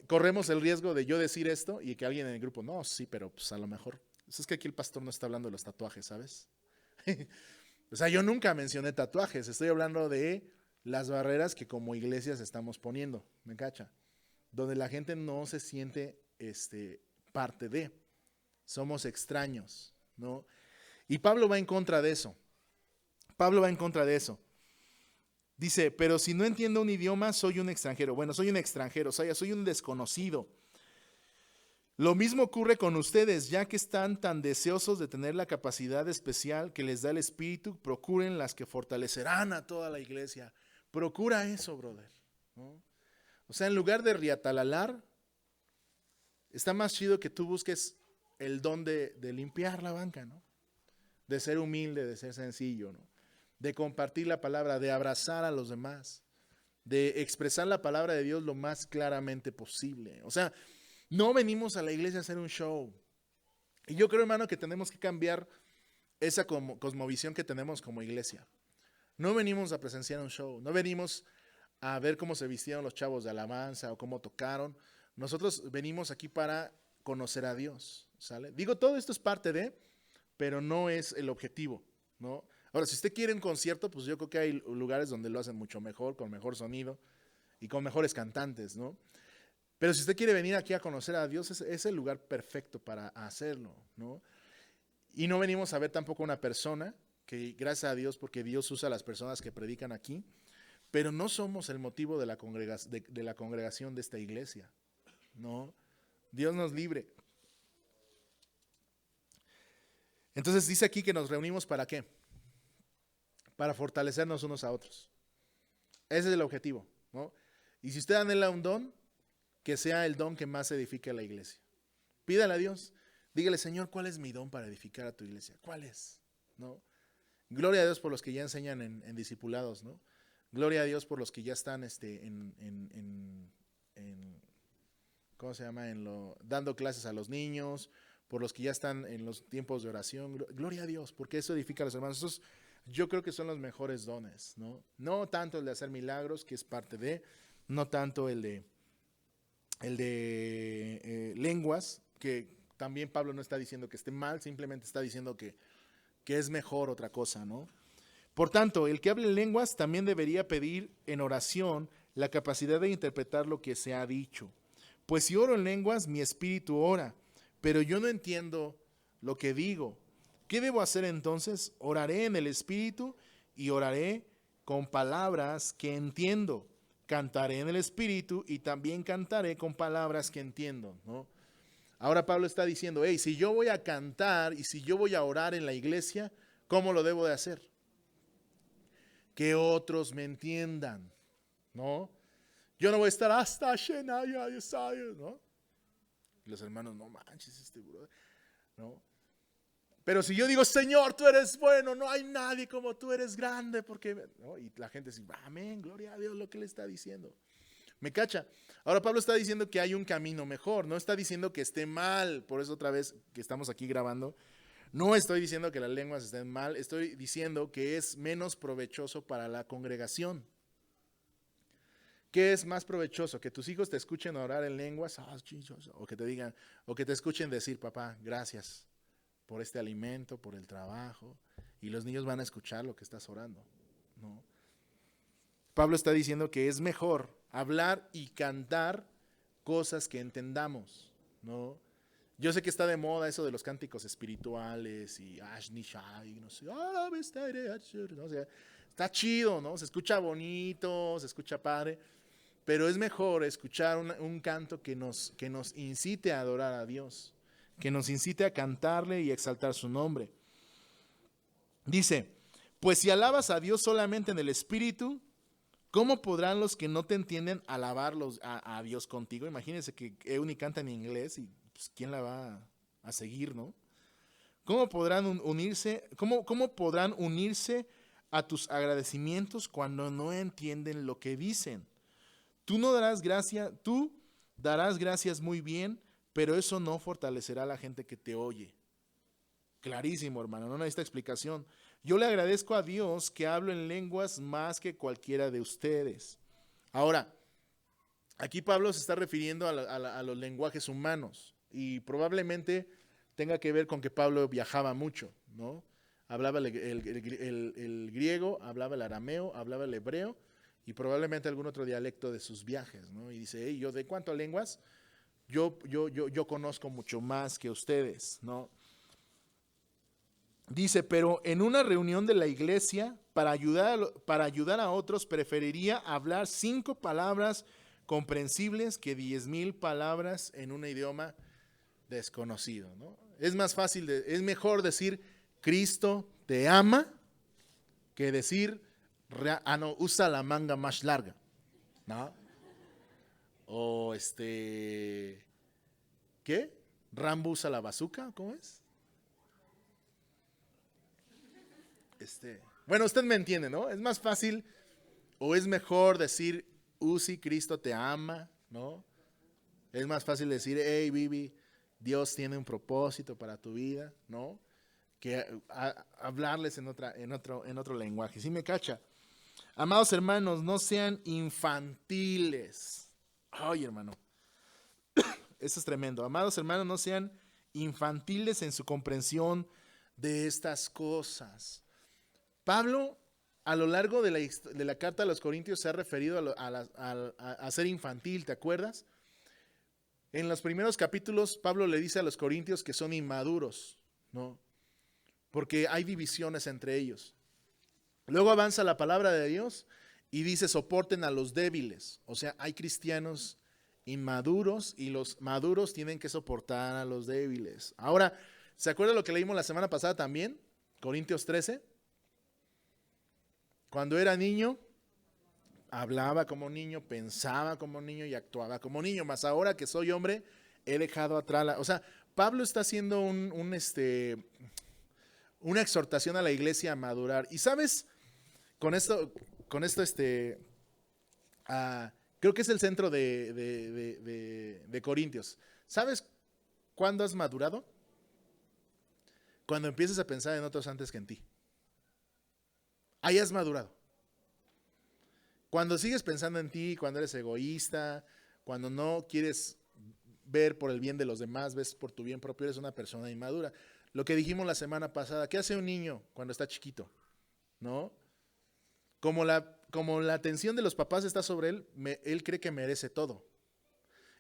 corremos el riesgo de yo decir esto y que alguien en el grupo, no, sí, pero pues a lo mejor. Es que aquí el pastor no está hablando de los tatuajes, ¿sabes? O sea, yo nunca mencioné tatuajes, estoy hablando de las barreras que como iglesias estamos poniendo, ¿me cacha? Donde la gente no se siente parte de, somos extraños, ¿no? Y Pablo va en contra de eso. Dice, pero si no entiendo un idioma, soy un extranjero. Bueno, soy un extranjero, o sea, soy un desconocido. Lo mismo ocurre con ustedes, ya que están tan deseosos de tener la capacidad especial que les da el Espíritu, procuren las que fortalecerán a toda la iglesia. Procura eso, brother, ¿no? O sea, en lugar de riatalalar, está más chido que tú busques el don de limpiar la banca, ¿no? De ser humilde, de ser sencillo, ¿no? De compartir la palabra, de abrazar a los demás, de expresar la palabra de Dios lo más claramente posible. O sea, no venimos a la iglesia a hacer un show. Y yo creo, hermano, que tenemos que cambiar esa cosmovisión que tenemos como iglesia. No venimos a presenciar un show, no venimos a ver cómo se vistieron los chavos de alabanza o cómo tocaron. Nosotros venimos aquí para conocer a Dios, ¿sale? Digo, todo esto es parte de, pero no es el objetivo, ¿no? Ahora, si usted quiere un concierto, pues yo creo que hay lugares donde lo hacen mucho mejor, con mejor sonido y con mejores cantantes, ¿no? Pero si usted quiere venir aquí a conocer a Dios, es el lugar perfecto para hacerlo, ¿no? Y no venimos a ver tampoco una persona, que gracias a Dios, porque Dios usa a las personas que predican aquí, pero no somos el motivo de la congregación de esta iglesia, ¿no? Dios nos libre. Entonces dice aquí que nos reunimos ¿para qué? Para fortalecernos unos a otros. Ese es el objetivo, ¿no? Y si usted anhela un don, que sea el don que más edifique a la iglesia. Pídale a Dios, dígale, Señor, ¿cuál es mi don para edificar a tu iglesia? ¿Cuál es? ¿No? Gloria a Dios por los que ya enseñan en discipulados, ¿no? Gloria a Dios por los que ya están ¿cómo se llama? Dando clases a los niños, por los que ya están en los tiempos de oración. Gloria a Dios, porque eso edifica a los hermanos. Esos, yo creo que son los mejores dones, ¿no? No tanto el de hacer milagros, que es parte de, no tanto el de lenguas, que también Pablo no está diciendo que esté mal, simplemente está diciendo que es mejor otra cosa, ¿no? Por tanto, el que hable lenguas también debería pedir en oración la capacidad de interpretar lo que se ha dicho. Pues si oro en lenguas, mi espíritu ora, pero yo no entiendo lo que digo. ¿Qué debo hacer entonces? Oraré en el espíritu y oraré con palabras que entiendo. Cantaré en el espíritu y también cantaré con palabras que entiendo, ¿no? Ahora Pablo está diciendo, hey, si yo voy a cantar y si yo voy a orar en la iglesia, ¿cómo lo debo de hacer? Que otros me entiendan, ¿no? Yo no voy a estar hasta llena, ¿no? Y los hermanos, no manches, brother, ¿no? Pero si yo digo, Señor, tú eres bueno, no hay nadie como tú, eres grande, porque, ¿no? Y la gente dice, amén, gloria a Dios, lo que le está diciendo. ¿Me cacha? Ahora Pablo está diciendo que hay un camino mejor, no está diciendo que esté mal, por eso otra vez que estamos aquí grabando, no estoy diciendo que las lenguas estén mal, estoy diciendo que es menos provechoso para la congregación. ¿Qué es más provechoso? Que tus hijos te escuchen orar en lenguas, o que te digan, o que te escuchen decir, papá, gracias por este alimento, por el trabajo, y los niños van a escuchar lo que estás orando, ¿no? Pablo está diciendo que es mejor hablar y cantar cosas que entendamos, ¿no? Yo sé que está de moda eso de los cánticos espirituales y no sé, ¿no? O sea, está chido, ¿no? Se escucha bonito, se escucha padre, pero es mejor escuchar un canto que nos incite a adorar a Dios, que nos incite a cantarle y exaltar su nombre. Dice, pues si alabas a Dios solamente en el espíritu, ¿cómo podrán los que no te entienden alabarlos a Dios contigo? Imagínense que Euni canta en inglés y pues, ¿quién la va a seguir, no? ¿Cómo podrán unirse a tus agradecimientos cuando no entienden lo que dicen? Tú darás gracias muy bien, pero eso no fortalecerá a la gente que te oye. Clarísimo, hermano, no necesita explicación. Yo le agradezco a Dios que hablo en lenguas más que cualquiera de ustedes. Ahora, aquí Pablo se está refiriendo a los lenguajes humanos y probablemente tenga que ver con que Pablo viajaba mucho, ¿no? Hablaba el griego, hablaba el arameo, hablaba el hebreo y probablemente algún otro dialecto de sus viajes, ¿no? Y dice, hey, yo de cuánto a lenguas, yo conozco mucho más que ustedes, ¿no? Dice, pero en una reunión de la iglesia, para ayudar a otros, preferiría hablar 5 palabras comprensibles que 10,000 palabras en un idioma desconocido, ¿no? Es mejor decir Cristo te ama que decir no, usa la manga más larga, ¿no? O ¿qué? Rambo usa la bazooka, ¿cómo es? Bueno, usted me entiende, ¿no? Es más fácil o es mejor decir, Uzi, Cristo te ama, ¿no? Es más fácil decir, hey, Bibi, Dios tiene un propósito para tu vida, ¿no? que hablarles en otro lenguaje. ¿Sí me cacha? Amados hermanos, no sean infantiles. Ay, hermano, eso es tremendo. Amados hermanos, no sean infantiles en su comprensión de estas cosas. Pablo, a lo largo de la carta a los Corintios, se ha referido a ser infantil, ¿te acuerdas? En los primeros capítulos, Pablo le dice a los Corintios que son inmaduros, ¿no? Porque hay divisiones entre ellos. Luego avanza la palabra de Dios y dice: soporten a los débiles. O sea, hay cristianos inmaduros y los maduros tienen que soportar a los débiles. Ahora, ¿se acuerda lo que leímos la semana pasada también? Corintios 13. Cuando era niño, hablaba como niño, pensaba como niño y actuaba como niño. Mas ahora que soy hombre, he dejado atrás o sea, Pablo está haciendo una exhortación a la iglesia a madurar. Y sabes, con esto creo que es el centro de Corintios. ¿Sabes cuándo has madurado? Cuando empieces a pensar en otros antes que en ti. Ahí has madurado. Cuando sigues pensando en ti, cuando eres egoísta, cuando no quieres ver por el bien de los demás, ves por tu bien propio, eres una persona inmadura. Lo que dijimos la semana pasada, ¿qué hace un niño cuando está chiquito? ¿No? Como la atención de los papás está sobre él, él cree que merece todo.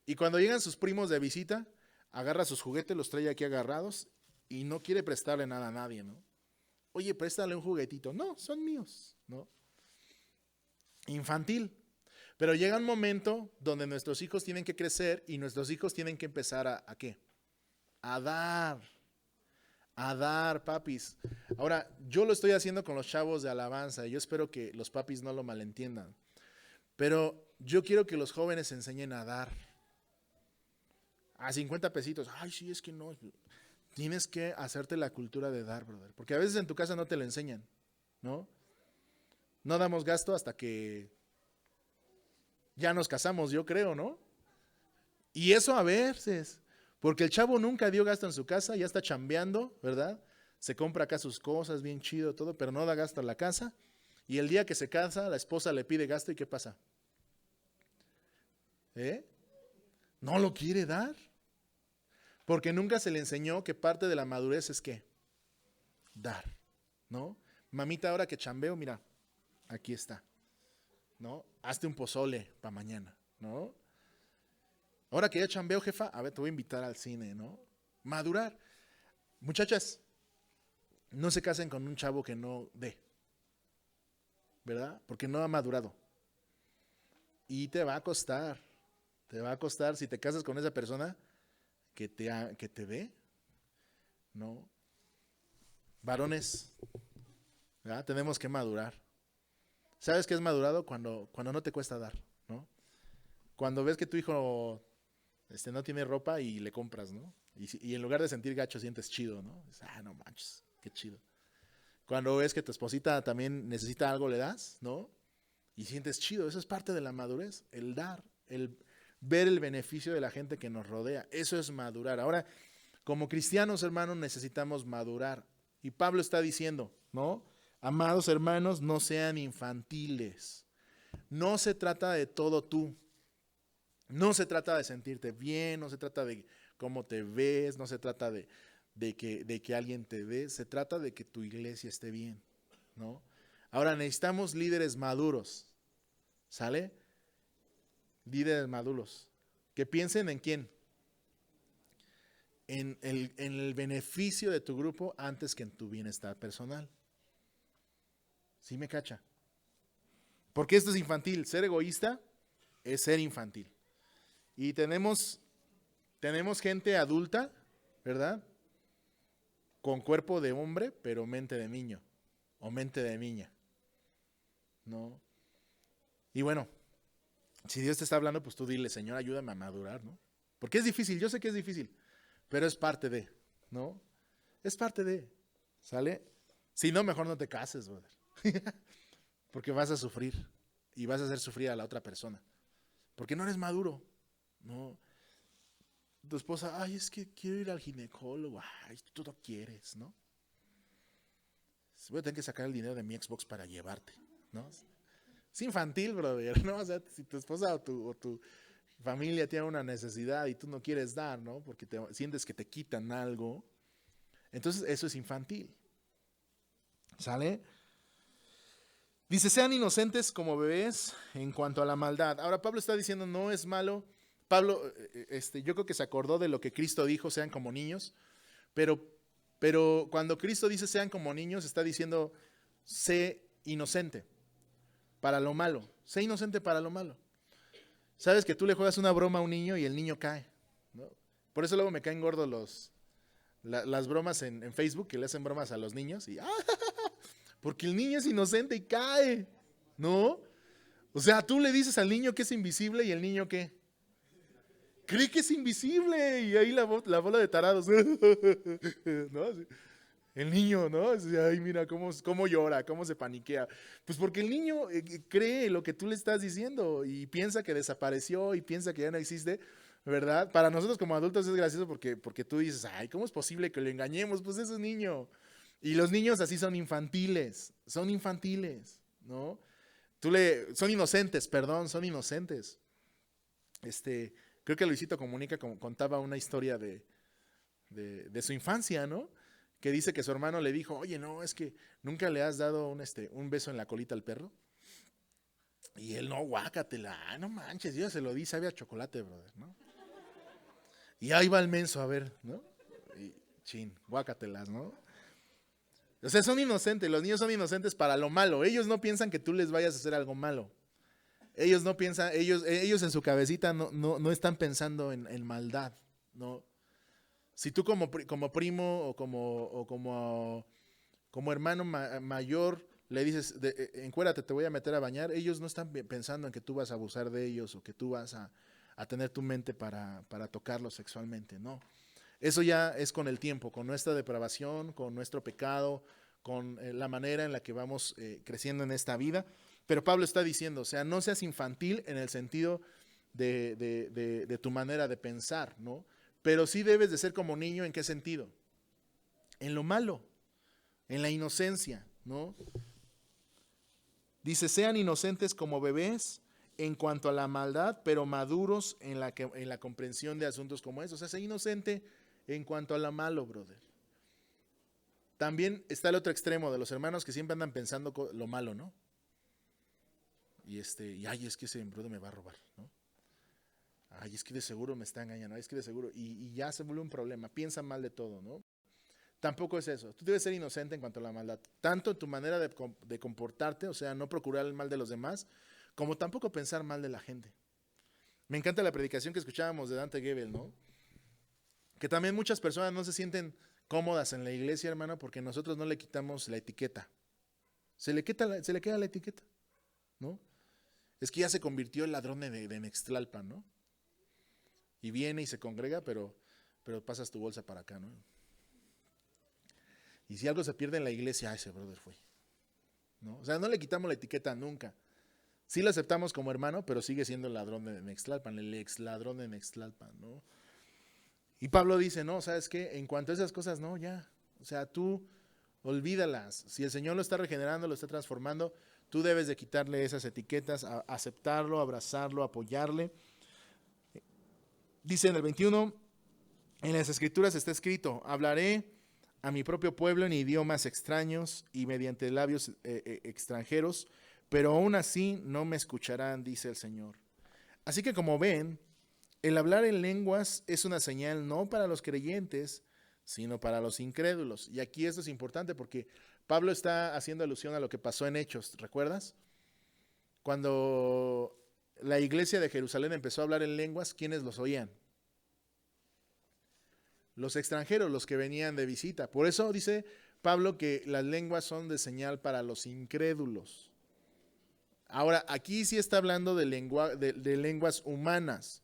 Y cuando llegan sus primos de visita, agarra sus juguetes, los trae aquí agarrados y no quiere prestarle nada a nadie, ¿no? Oye, préstale un juguetito. No, son míos, ¿no? Infantil. Pero llega un momento donde nuestros hijos tienen que crecer y nuestros hijos tienen que empezar ¿a qué? A dar, papis. Ahora, yo lo estoy haciendo con los chavos de alabanza y yo espero que los papis no lo malentiendan. Pero yo quiero que los jóvenes enseñen a dar. A 50 pesitos. Ay, sí, es que no. Tienes que hacerte la cultura de dar, brother. Porque a veces en tu casa no te lo enseñan, ¿no? No damos gasto hasta que ya nos casamos, yo creo, ¿no? Y eso a veces, porque el chavo nunca dio gasto en su casa, ya está chambeando, ¿verdad? Se compra acá sus cosas, bien chido, todo, pero no da gasto en la casa. Y el día que se casa, la esposa le pide gasto y ¿qué pasa? ¿No lo quiere dar? Porque nunca se le enseñó que parte de la madurez es ¿qué? Dar, ¿no? Mamita, ahora que chambeo, mira, aquí está, ¿no? Hazte un pozole para mañana, ¿no? Ahora que ya chambeo, jefa, a ver, te voy a invitar al cine, ¿no? Madurar. Muchachas, no se casen con un chavo que no dé, ¿verdad? Porque no ha madurado. Y te va a costar si te casas con esa persona que te dé, ¿no? Varones, ¿verdad? Tenemos que madurar. ¿Sabes qué es madurado? Cuando no te cuesta dar, ¿no? Cuando ves que tu hijo no tiene ropa y le compras, ¿no? Y en lugar de sentir gacho, sientes chido, ¿no? No manches, qué chido. Cuando ves que tu esposita también necesita algo, le das, ¿no? Y sientes chido. Eso es parte de la madurez, el dar, el ver el beneficio de la gente que nos rodea. Eso es madurar. Ahora, como cristianos, hermanos, necesitamos madurar. Y Pablo está diciendo, ¿no? Amados hermanos, no sean infantiles. No se trata de todo tú. No se trata de sentirte bien, no se trata de cómo te ves, no se trata de que alguien te ve, se trata de que tu iglesia esté bien, ¿no? Ahora necesitamos líderes maduros, ¿sale? Líderes maduros, que piensen en quién, en el beneficio de tu grupo antes que en tu bienestar personal. ¿Sí me cacha? Porque esto es infantil, ser egoísta es ser infantil. Y tenemos gente adulta, ¿verdad? Con cuerpo de hombre, pero mente de niño o mente de niña, ¿no? Y bueno, si Dios te está hablando, pues tú dile, Señor, ayúdame a madurar, ¿no? Porque es difícil, yo sé que es difícil, pero es parte de, ¿no? Es parte de, ¿sale? Si no, mejor no te cases, brother. Porque vas a sufrir y vas a hacer sufrir a la otra persona. Porque no eres maduro, ¿no? Tu esposa, ay, es que quiero ir al ginecólogo, ay, tú no quieres, ¿no? voy a tener que sacar el dinero de mi Xbox para llevarte, ¿no? Es infantil, brother, ¿no? O sea, si tu esposa o tu familia tiene una necesidad y tú no quieres dar, ¿no? Porque sientes que te quitan algo, entonces eso es infantil. ¿Sale? Dice, sean inocentes como bebés en cuanto a la maldad. Ahora Pablo está diciendo, no es malo. Pablo, yo creo que se acordó de lo que Cristo dijo, sean como niños, pero cuando Cristo dice sean como niños, está diciendo, sé inocente para lo malo. Sé inocente para lo malo. Sabes que tú le juegas una broma a un niño y el niño cae, ¿no? Por eso luego me caen gordos las bromas en Facebook, que le hacen bromas a los niños y porque el niño es inocente y cae, ¿no? O sea, tú le dices al niño que es invisible y el niño ¿qué? Cree que es invisible y ahí la bola de tarados, ¿no? El niño, ¿no? Ay, mira cómo llora, cómo se paniquea. Pues porque el niño cree lo que tú le estás diciendo y piensa que desapareció y piensa que ya no existe, ¿verdad? Para nosotros como adultos es gracioso porque tú dices, ay, ¿cómo es posible que lo engañemos? Pues es un niño. Y los niños así son infantiles, ¿no? Son inocentes, perdón, son inocentes. Creo que Luisito Comunica contaba una historia de su infancia, ¿no? Que dice que su hermano le dijo, oye, no, es que nunca le has dado un beso en la colita al perro. Y él, no, guácatela, no manches, yo ya se lo di, sabe a chocolate, brother, ¿no? Y ahí va el menso, a ver, ¿no? Y guácatelas, ¿no? O sea, son inocentes, los niños son inocentes para lo malo. Ellos no piensan que tú les vayas a hacer algo malo. Ellos no piensan, ellos en su cabecita no están pensando en maldad, ¿no? Si tú como primo o como hermano mayor le dices, encuérate, te voy a meter a bañar, ellos no están pensando en que tú vas a abusar de ellos o que tú vas a tener tu mente para tocarlos sexualmente, no. Eso ya es con el tiempo, con nuestra depravación, con nuestro pecado, con la manera en la que vamos creciendo en esta vida. Pero Pablo está diciendo, o sea, no seas infantil en el sentido de tu manera de pensar, ¿no? Pero sí debes de ser como niño, ¿en qué sentido? En lo malo, en la inocencia, ¿no? Dice, sean inocentes como bebés en cuanto a la maldad, pero maduros en la comprensión de asuntos como esos. O sea, sé inocente en cuanto a lo malo, brother. También está el otro extremo de los hermanos que siempre andan pensando lo malo, ¿no? Y ay, es que ese brother me va a robar, ¿no? Ay, es que de seguro me está engañando, es que de seguro, y ya se vuelve un problema, piensan mal de todo, ¿no? Tampoco es eso, tú debes ser inocente en cuanto a la maldad, tanto en tu manera de comportarte, o sea, no procurar el mal de los demás, como tampoco pensar mal de la gente. Me encanta la predicación que escuchábamos de Dante Gebel, ¿no? Que también muchas personas no se sienten cómodas en la iglesia, hermano, porque nosotros no le quitamos la etiqueta. Se le queda la etiqueta, ¿no? Es que ya se convirtió el ladrón de Nextlalpan, ¿no? Y viene y se congrega, pero pasas tu bolsa para acá, ¿no? Y si algo se pierde en la iglesia, ese brother fue, ¿no? O sea, no le quitamos la etiqueta nunca. Sí lo aceptamos como hermano, pero sigue siendo el ladrón de Nextlalpan, el ex ladrón de Nextlalpan, ¿no? Y Pablo dice, no, ¿sabes qué? En cuanto a esas cosas, no, ya. O sea, tú olvídalas. Si el Señor lo está regenerando, lo está transformando, tú debes de quitarle esas etiquetas, aceptarlo, abrazarlo, apoyarle. Dice en el 21, en las Escrituras está escrito, hablaré a mi propio pueblo en idiomas extraños y mediante labios extranjeros, pero aún así no me escucharán, dice el Señor. Así que como ven, el hablar en lenguas es una señal no para los creyentes, sino para los incrédulos. Y aquí esto es importante porque Pablo está haciendo alusión a lo que pasó en Hechos, ¿recuerdas? Cuando la iglesia de Jerusalén empezó a hablar en lenguas, ¿quiénes los oían? Los extranjeros, los que venían de visita. Por eso dice Pablo que las lenguas son de señal para los incrédulos. Ahora, aquí sí está hablando de lenguas humanas.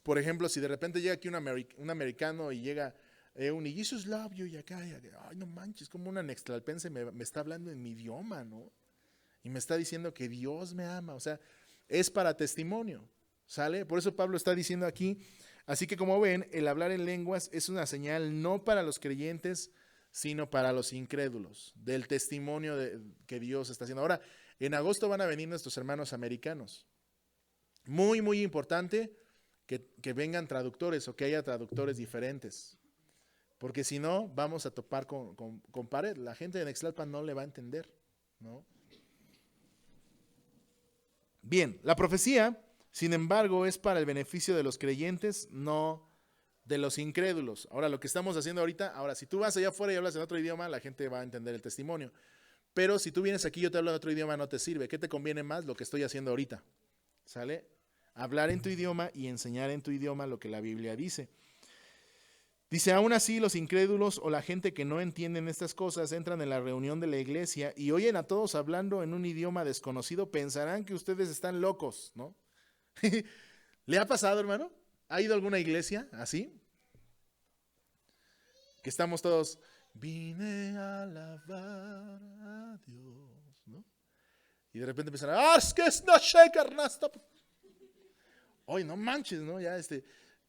Por ejemplo, si de repente llega aquí un americano y llega un Jesus love you y acá, ay, no manches, como una nextlalpense me está hablando en mi idioma, ¿no? Y me está diciendo que Dios me ama, o sea, es para testimonio, ¿sale? Por eso Pablo está diciendo aquí, así que como ven, el hablar en lenguas es una señal no para los creyentes, sino para los incrédulos, del testimonio que Dios está haciendo. Ahora, en agosto van a venir nuestros hermanos americanos. Muy, muy importante que vengan traductores o que haya traductores diferentes. Porque si no, vamos a topar con pared. La gente de Nextlalpan no le va a entender, ¿no? Bien, la profecía, sin embargo, es para el beneficio de los creyentes, no de los incrédulos. Ahora, lo que estamos haciendo ahorita, ahora, si tú vas allá afuera y hablas en otro idioma, la gente va a entender el testimonio. Pero si tú vienes aquí y yo te hablo en otro idioma, no te sirve. ¿Qué te conviene más? Lo que estoy haciendo ahorita. ¿Sale? Hablar en tu idioma y enseñar en tu idioma lo que la Biblia dice. Dice, aún así los incrédulos o la gente que no entienden estas cosas entran en la reunión de la iglesia y oyen a todos hablando en un idioma desconocido, pensarán que ustedes están locos, ¿no? ¿Le ha pasado, hermano? ¿Ha ido a alguna iglesia así? Que estamos todos, vine a alabar a Dios, ¿no? Y de repente empiezan, es que es no shaker, no stop. Oye, no manches, ¿no? Ya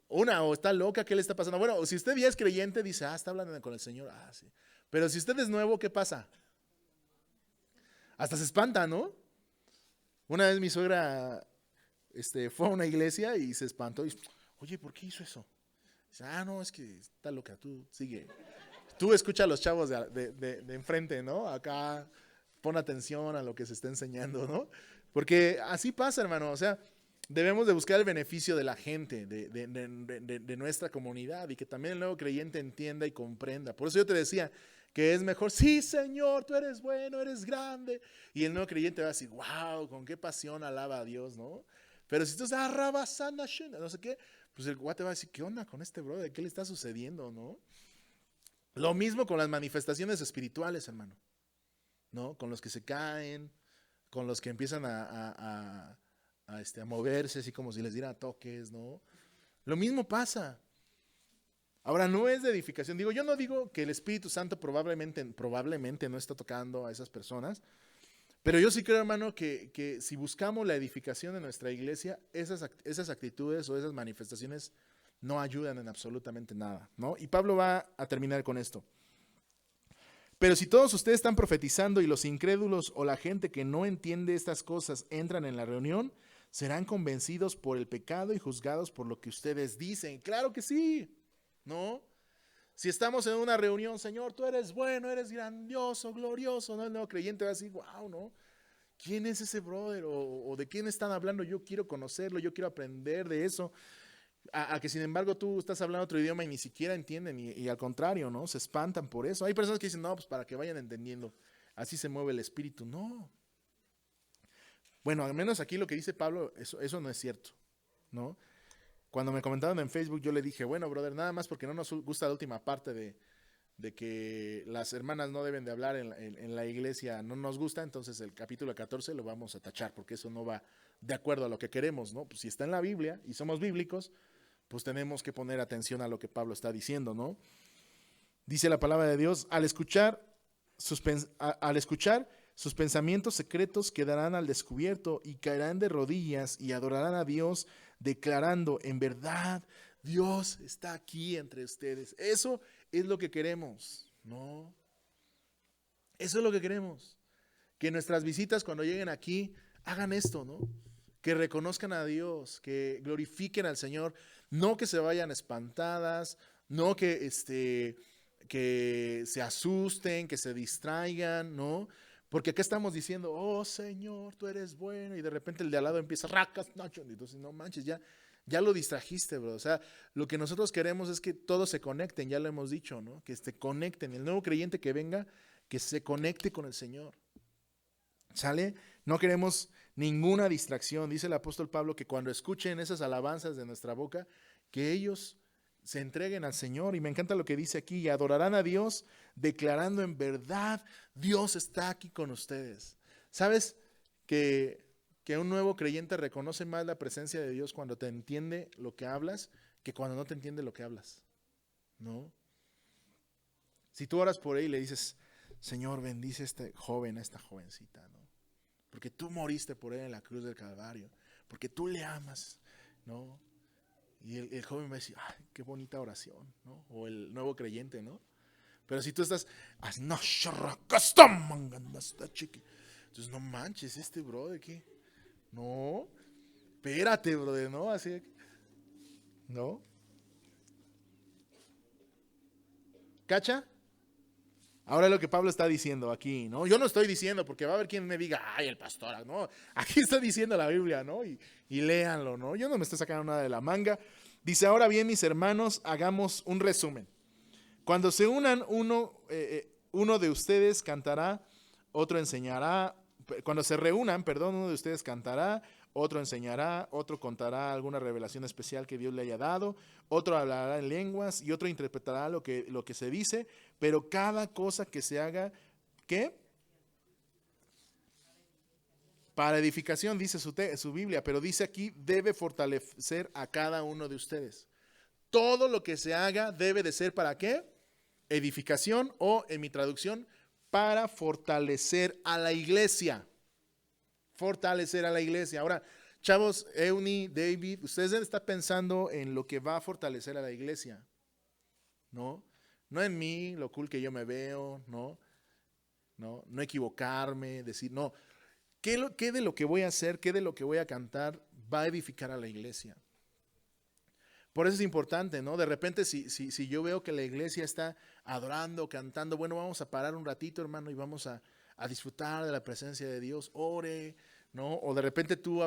o está loca, ¿qué le está pasando? Bueno, si usted ya es creyente, dice, está hablando con el Señor, sí. Pero si usted es nuevo, ¿qué pasa? Hasta se espanta, ¿no? Una vez mi suegra fue a una iglesia y se espantó y, oye, ¿por qué hizo eso? Dice, no, es que está loca, tú sigue. Tú escucha a los chavos de enfrente, ¿no? Acá pon atención a lo que se está enseñando, ¿no? Porque así pasa, hermano, o sea, debemos de buscar el beneficio de la gente, de nuestra comunidad y que también el nuevo creyente entienda y comprenda. Por eso yo te decía que es mejor, sí, Señor, tú eres bueno, eres grande. Y el nuevo creyente va a decir, wow, con qué pasión alaba a Dios, ¿no? Pero si tú estás, no sé qué, pues el guate va a decir, ¿qué onda con este brother? ¿Qué le está sucediendo, no? Lo mismo con las manifestaciones espirituales, hermano, ¿no? Con los que se caen, con los que empiezan a moverse, así como si les diera toques, ¿no? Lo mismo pasa. Ahora, no es de edificación. Yo no digo que el Espíritu Santo probablemente no está tocando a esas personas, pero yo sí creo, hermano, que si buscamos la edificación de nuestra iglesia, esas actitudes o esas manifestaciones no ayudan en absolutamente nada, ¿no? Y Pablo va a terminar con esto. Pero si todos ustedes están profetizando y los incrédulos o la gente que no entiende estas cosas entran en la reunión, serán convencidos por el pecado y juzgados por lo que ustedes dicen. Claro que sí, ¿no? Si estamos en una reunión, Señor, tú eres bueno, eres grandioso, glorioso, ¿no? El nuevo creyente va a decir, wow, ¿no? ¿Quién es ese brother? ¿O de quién están hablando? Yo quiero conocerlo, yo quiero aprender de eso. A que sin embargo tú estás hablando otro idioma y ni siquiera entienden y al contrario, ¿no? Se espantan por eso. Hay personas que dicen, no, pues para que vayan entendiendo, así se mueve el espíritu. No. Bueno, al menos aquí lo que dice Pablo, eso no es cierto, ¿no? Cuando me comentaron en Facebook, yo le dije, bueno, brother, nada más porque no nos gusta la última parte de que las hermanas no deben de hablar en la iglesia, no nos gusta, entonces el capítulo 14 lo vamos a tachar, porque eso no va de acuerdo a lo que queremos, ¿no? Pues si está en la Biblia y somos bíblicos, pues tenemos que poner atención a lo que Pablo está diciendo, ¿no? Dice la palabra de Dios, al escuchar sus pensamientos secretos quedarán al descubierto y caerán de rodillas y adorarán a Dios, declarando, en verdad, Dios está aquí entre ustedes. Eso es lo que queremos, ¿no? Eso es lo que queremos. Que nuestras visitas cuando lleguen aquí hagan esto, ¿no? Que reconozcan a Dios, que glorifiquen al Señor, no que se vayan espantadas, no que se asusten, que se distraigan, ¿no? Porque acá estamos diciendo, oh Señor, tú eres bueno, y de repente el de al lado empieza, racas, nacho, y entonces no manches, ya lo distrajiste, bro. O sea, lo que nosotros queremos es que todos se conecten, ya lo hemos dicho, ¿no? Que se conecten, el nuevo creyente que venga, que se conecte con el Señor. ¿Sale? No queremos ninguna distracción. Dice el apóstol Pablo que cuando escuchen esas alabanzas de nuestra boca, que ellos se entreguen al Señor. Y me encanta lo que dice aquí, y adorarán a Dios declarando en verdad, Dios está aquí con ustedes. ¿Sabes que un nuevo creyente reconoce más la presencia de Dios cuando te entiende lo que hablas que cuando no te entiende lo que hablas? ¿No? Si tú oras por él y le dices, Señor, bendice a este joven, a esta jovencita, ¿no? Porque tú moriste por él en la cruz del Calvario, porque tú le amas, ¿no? Y el joven va a decir, ay, qué bonita oración, ¿no? O el nuevo creyente, ¿no? Pero si tú estás, no, entonces no manches, bro, ¿de qué? No, espérate, brother, ¿no? Así, ¿no? ¿Cacha? Ahora lo que Pablo está diciendo aquí, ¿no? Yo no estoy diciendo, porque va a haber quien me diga, ay, el pastor, ¿no? Aquí está diciendo la Biblia, ¿no? Y léanlo, ¿no? Yo no me estoy sacando nada de la manga. Dice, ahora bien, mis hermanos, hagamos un resumen. Cuando se unan, uno de ustedes cantará, otro enseñará. Cuando se reúnan, perdón, uno de ustedes cantará, otro enseñará, otro contará alguna revelación especial que Dios le haya dado, otro hablará en lenguas y otro interpretará lo que se dice, pero cada cosa que se haga, ¿qué? Para edificación, dice su Biblia, pero dice aquí, debe fortalecer a cada uno de ustedes. Todo lo que se haga debe de ser ¿para qué? Edificación, o en mi traducción, para fortalecer a la iglesia. Fortalecer a la iglesia. Ahora, chavos, Euni, David, ustedes deben estar pensando en lo que va a fortalecer a la iglesia, ¿no? No en mí, lo cool que yo me veo, ¿no? No equivocarme, decir, no. ¿Qué de lo que voy a hacer, qué de lo que voy a cantar va a edificar a la iglesia? Por eso es importante, ¿no? De repente, si yo veo que la iglesia está adorando, cantando, bueno, vamos a parar un ratito, hermano, y vamos a disfrutar de la presencia de Dios, ore, ¿no? O de repente tú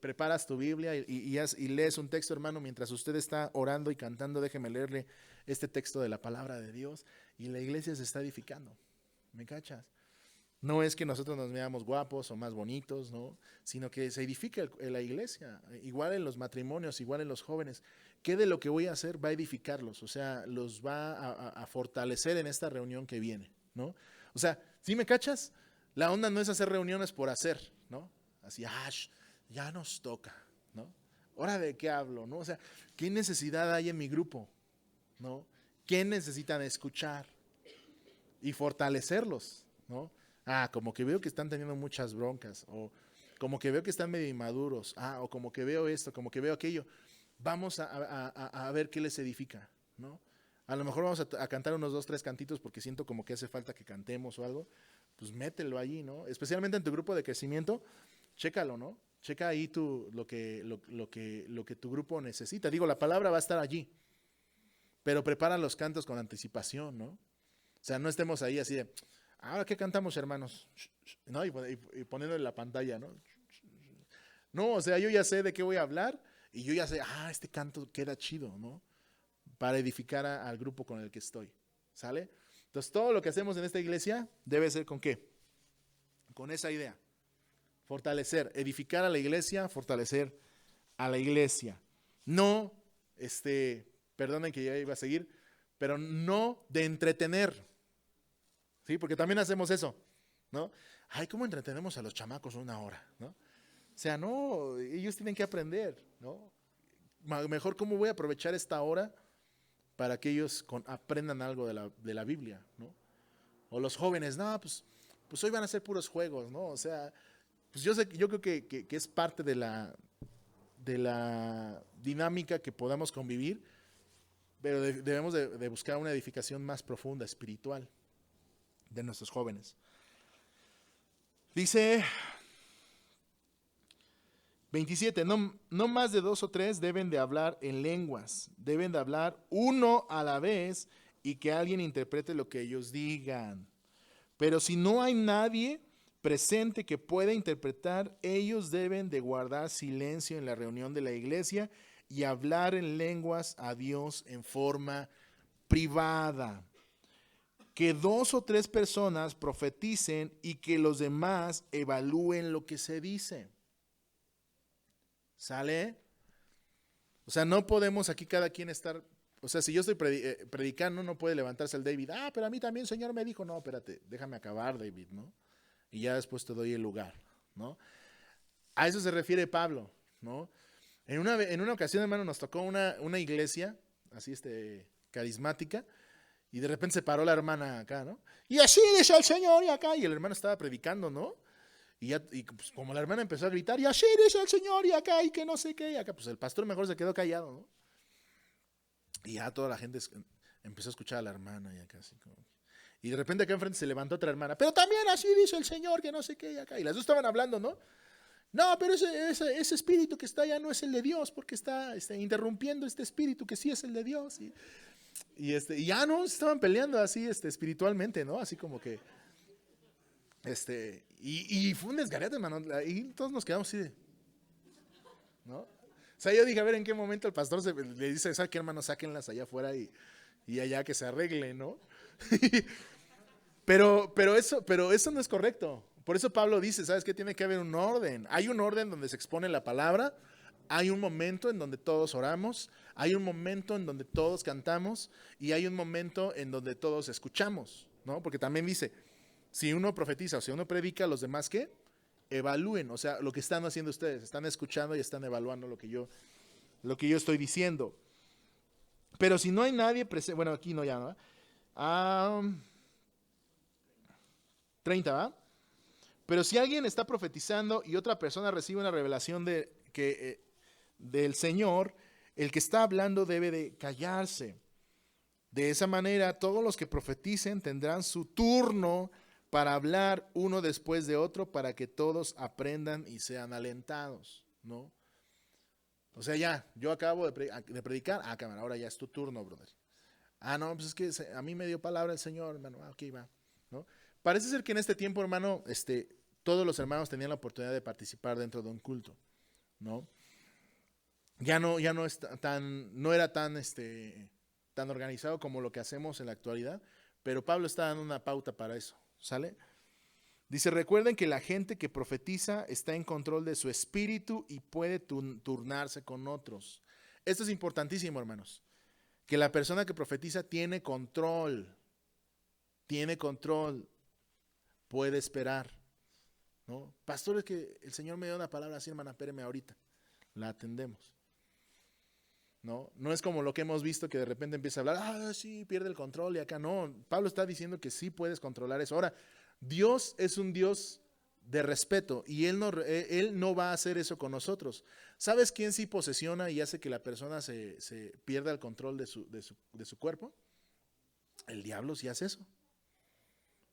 preparas tu Biblia y lees un texto, hermano, mientras usted está orando y cantando, déjeme leerle este texto de la palabra de Dios, y la iglesia se está edificando, ¿me cachas? No es que nosotros nos veamos guapos o más bonitos, ¿no? Sino que se edifica la iglesia, igual en los matrimonios, igual en los jóvenes. ¿Qué de lo que voy a hacer va a edificarlos? O sea, los va a fortalecer en esta reunión que viene, ¿no? O sea, ¿sí me cachas? La onda no es hacer reuniones por hacer, ¿no? Así, ya nos toca, ¿no? ¿Ahora de qué hablo, no? O sea, ¿qué necesidad hay en mi grupo, ¿no? ¿Qué necesitan escuchar? Y fortalecerlos, ¿no? Como que veo que están teniendo muchas broncas, o como que veo que están medio inmaduros, o como que veo esto, como que veo aquello. Vamos a ver qué les edifica, ¿no? A lo mejor vamos a cantar unos 2, 3 cantitos porque siento como que hace falta que cantemos o algo. Pues mételo allí, ¿no? Especialmente en tu grupo de crecimiento, chécalo, ¿no? Checa ahí lo que tu grupo necesita. Digo, la palabra va a estar allí, pero prepara los cantos con anticipación, ¿no? O sea, no estemos ahí así de, ahora qué cantamos, hermanos, ¿no? Y poniendo en la pantalla, ¿no? No, o sea, yo ya sé de qué voy a hablar y yo ya sé, este canto queda chido, ¿no? Para edificar al grupo con el que estoy, ¿sale? Entonces, todo lo que hacemos en esta iglesia debe ser ¿con qué? Con esa idea. Fortalecer, edificar a la iglesia, fortalecer a la iglesia. No, perdonen que ya iba a seguir, pero no de entretener. ¿Sí? Porque también hacemos eso, ¿no? ¿Cómo entretenemos a los chamacos 1 hora, ¿no? O sea, no, ellos tienen que aprender, ¿no? Mejor, ¿cómo voy a aprovechar esta hora para que ellos aprendan algo de la Biblia, ¿no? O los jóvenes, no, pues hoy van a ser puros juegos, ¿no? O sea, pues yo creo que es parte de la dinámica que podamos convivir, pero debemos de buscar una edificación más profunda, espiritual, de nuestros jóvenes. Dice 27, no más de 2 o 3 deben de hablar en lenguas, deben de hablar uno a la vez y que alguien interprete lo que ellos digan. Pero si no hay nadie presente que pueda interpretar, ellos deben de guardar silencio en la reunión de la iglesia y hablar en lenguas a Dios en forma privada. Que 2 o 3 personas profeticen y que los demás evalúen lo que se dice. ¿Sale? O sea, no podemos aquí cada quien estar, o sea, si yo estoy predicando, no puede levantarse el David, pero a mí también Señor me dijo, no, espérate, déjame acabar, David, ¿no? Y ya después te doy el lugar, ¿no? A eso se refiere Pablo, ¿no? En una ocasión, hermano, nos tocó una iglesia, así carismática, y de repente se paró la hermana acá, ¿no? Y así dice el Señor, y acá, y el hermano estaba predicando, ¿no? Y pues, como la hermana empezó a gritar, y así dice el Señor, y acá, y que no sé qué, y acá, pues el pastor mejor se quedó callado, ¿no? Y ya toda la gente empezó a escuchar a la hermana, y acá así como, Y de repente acá enfrente se levantó otra hermana, pero también así dice el Señor, que no sé qué, y acá. Y las dos estaban hablando, ¿no? No, pero ese espíritu que está allá no es el de Dios, porque está interrumpiendo este espíritu que sí es el de Dios. Y ya no, estaban peleando así espiritualmente, ¿no? Así como que, y fue un desgarriate, hermano. Y todos nos quedamos así de, ¿no? O sea, yo dije, a ver en qué momento el pastor le dice, ¿sabe qué, hermano? Sáquenlas allá afuera y allá que se arregle, ¿no? pero eso no es correcto. Por eso Pablo dice, ¿sabes qué? Tiene que haber un orden. Hay un orden donde se expone la palabra, hay un momento en donde todos oramos, hay un momento en donde todos cantamos y hay un momento en donde todos escuchamos, ¿no? Porque también dice, si uno profetiza o si uno predica, los demás, ¿qué? Evalúen, o sea, lo que están haciendo ustedes, están escuchando y están evaluando lo que yo estoy diciendo. Pero si no hay nadie presente, bueno, aquí no ya, ¿no? 30, ¿va? Pero si alguien está profetizando y otra persona recibe una revelación del Señor, el que está hablando debe de callarse. De esa manera, todos los que profeticen tendrán su turno para hablar uno después de otro, para que todos aprendan y sean alentados, ¿no? O sea, ya, yo acabo de predicar, cámara, ahora ya es tu turno, brother. No, pues es que a mí me dio palabra el Señor, hermano, aquí va, ¿no? Parece ser que en este tiempo, hermano, todos los hermanos tenían la oportunidad de participar dentro de un culto, ¿no? Ya no era tan organizado como lo que hacemos en la actualidad, pero Pablo está dando una pauta para eso, ¿sale? Dice, recuerden que la gente que profetiza está en control de su espíritu y puede turnarse con otros. Esto es importantísimo, hermanos, que la persona que profetiza tiene control, puede esperar, ¿no? Pastor, es que el Señor me dio una palabra así, hermana, espéreme ahorita, la atendemos. ¿No? No es como lo que hemos visto que de repente empieza a hablar, sí, pierde el control y acá no. Pablo está diciendo que sí puedes controlar eso. Ahora, Dios es un Dios de respeto y Él no va a hacer eso con nosotros. ¿Sabes quién sí posesiona y hace que la persona se pierda el control de su cuerpo? El diablo sí hace eso.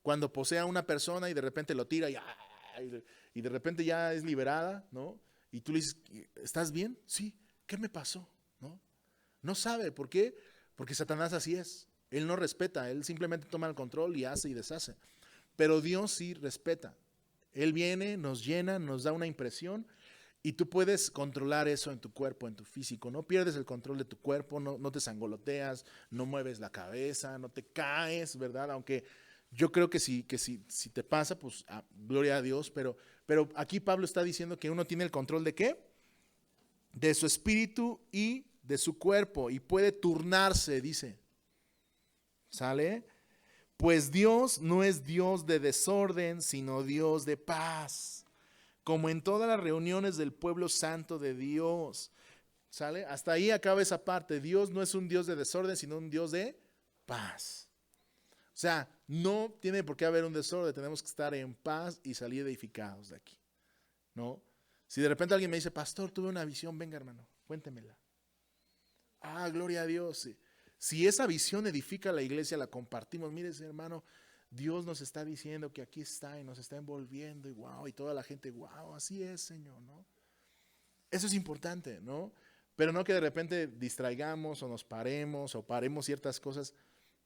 Cuando posee a una persona y de repente lo tira y de repente ya es liberada, ¿no? Y tú le dices, ¿estás bien? Sí. ¿Qué me pasó? No sabe. ¿Por qué? Porque Satanás así es. Él no respeta, él simplemente toma el control y hace y deshace. Pero Dios sí respeta. Él viene, nos llena, nos da una impresión y tú puedes controlar eso en tu cuerpo, en tu físico. No pierdes el control de tu cuerpo, no te sangoloteas, no mueves la cabeza, no te caes, ¿verdad? Aunque yo creo que si te pasa, pues gloria a Dios, pero aquí Pablo está diciendo que uno tiene el control ¿de qué? De su espíritu y de su cuerpo y puede turnarse, dice. ¿Sale? Pues Dios no es Dios de desorden, sino Dios de paz, como en todas las reuniones del pueblo santo de Dios. ¿Sale? Hasta ahí acaba esa parte. Dios no es un Dios de desorden, sino un Dios de paz. O sea, no tiene por qué haber un desorden, tenemos que estar en paz y salir edificados de aquí, ¿no? Si de repente alguien me dice, pastor, tuve una visión, venga hermano, cuéntemela. Gloria a Dios. Si esa visión edifica la iglesia, la compartimos. Mire, hermano, Dios nos está diciendo que aquí está y nos está envolviendo y wow, y toda la gente, wow, así es, Señor, ¿no? Eso es importante, ¿no? Pero no que de repente distraigamos o nos paremos o paremos ciertas cosas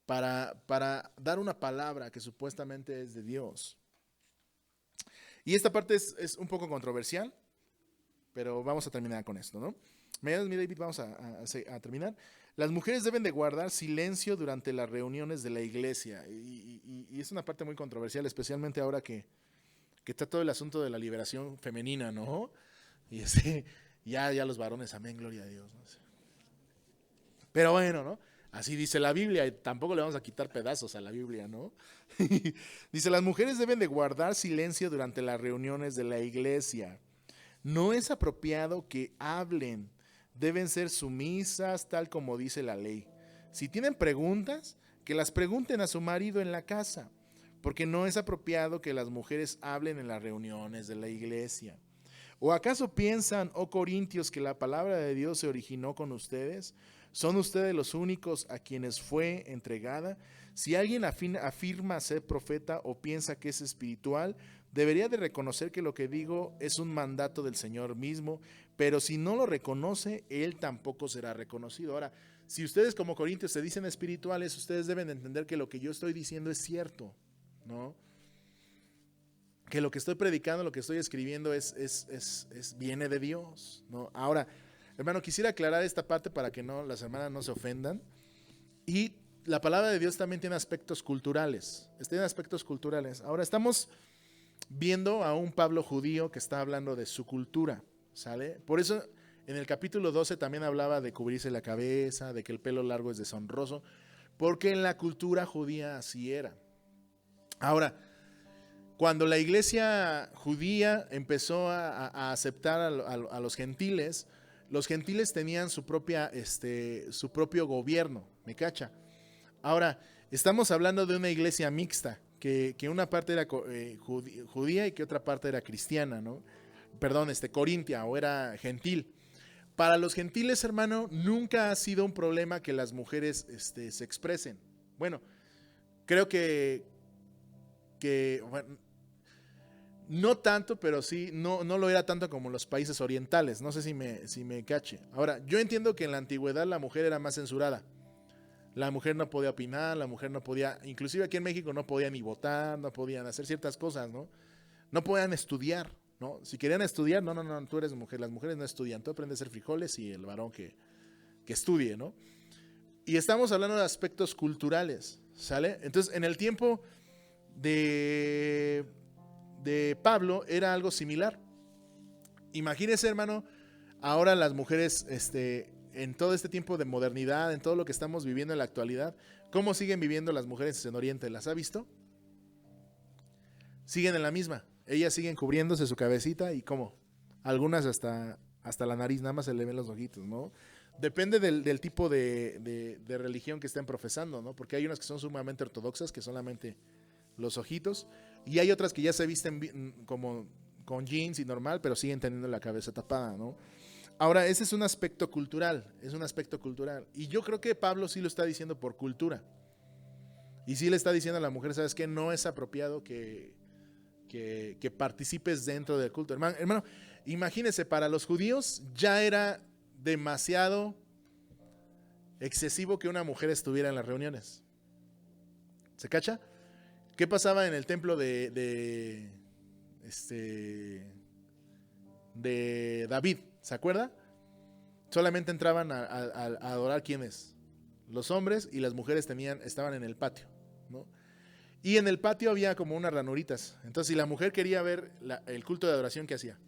para dar una palabra que supuestamente es de Dios. Y esta parte es un poco controversial, pero vamos a terminar con esto, ¿no? ¿Me ayudas, mi David? Vamos a terminar. Las mujeres deben de guardar silencio durante las reuniones de la iglesia. Y es una parte muy controversial, especialmente ahora que está todo el asunto de la liberación femenina, ¿no? Y ya los varones, amén, gloria a Dios, ¿no? Pero bueno, ¿no? Así dice la Biblia, y tampoco le vamos a quitar pedazos a la Biblia, ¿no? Dice, las mujeres deben de guardar silencio durante las reuniones de la iglesia. No es apropiado que hablen, deben ser sumisas, tal como dice la ley. Si tienen preguntas, que las pregunten a su marido en la casa, porque no es apropiado que las mujeres hablen en las reuniones de la iglesia. ¿O acaso piensan, oh Corintios, que la palabra de Dios se originó con ustedes? ¿Son ustedes los únicos a quienes fue entregada? Si alguien afirma ser profeta o piensa que es espiritual, debería de reconocer que lo que digo es un mandato del Señor mismo, pero si no lo reconoce, él tampoco será reconocido. Ahora, si ustedes como corintios se dicen espirituales, ustedes deben de entender que lo que yo estoy diciendo es cierto, ¿no? Que lo que estoy predicando, lo que estoy escribiendo viene de Dios, ¿no? Ahora, hermano, quisiera aclarar esta parte para que no las hermanas no se ofendan. Y la palabra de Dios también tiene aspectos culturales. Ahora estamos viendo a un Pablo judío que está hablando de su cultura, ¿sale? Por eso en el capítulo 12 también hablaba de cubrirse la cabeza, de que el pelo largo es deshonroso, porque en la cultura judía así era. Ahora, cuando la iglesia judía empezó a aceptar a los gentiles tenían su propio gobierno, ¿me cacha? Ahora, estamos hablando de una iglesia mixta, que una parte era judía y que otra parte era cristiana, ¿no? Perdón, corintia o era gentil. Para los gentiles, hermano, nunca ha sido un problema que las mujeres se expresen. Bueno, creo que bueno, no tanto, pero sí, no lo era tanto como los países orientales. No sé si me cache. Ahora, yo entiendo que en la antigüedad la mujer era más censurada. La mujer no podía opinar, la mujer no podía, inclusive aquí en México no podía ni votar, no podían hacer ciertas cosas, ¿no? No podían estudiar, ¿no? Si querían estudiar, no, tú eres mujer, las mujeres no estudian, tú aprendes a hacer frijoles y el varón que estudie, ¿no? Y estamos hablando de aspectos culturales, ¿sale? Entonces, en el tiempo de Pablo era algo similar. Imagínese, hermano, ahora las mujeres, en todo este tiempo de modernidad, en todo lo que estamos viviendo en la actualidad, ¿cómo siguen viviendo las mujeres en Oriente? ¿Las ha visto? Siguen en la misma. Ellas siguen cubriéndose su cabecita y ¿cómo? Algunas hasta la nariz, nada más se le ven los ojitos, ¿no? Depende del tipo de religión que estén profesando, ¿no? Porque hay unas que son sumamente ortodoxas, que solamente los ojitos, y hay otras que ya se visten como con jeans y normal, pero siguen teniendo la cabeza tapada, ¿no? Ahora, ese es un aspecto cultural, y yo creo que Pablo sí lo está diciendo por cultura, y sí le está diciendo a la mujer, ¿sabes qué? No es apropiado que participes dentro del culto. Hermano, imagínese, para los judíos ya era demasiado excesivo que una mujer estuviera en las reuniones. ¿Se cacha? ¿Qué pasaba en el templo de David? ¿Se acuerda? Solamente entraban a adorar ¿quiénes? Los hombres, y las mujeres estaban en el patio, ¿no? Y en el patio había como unas ranuritas. Entonces, si la mujer quería ver el culto de adoración, ¿qué hacía?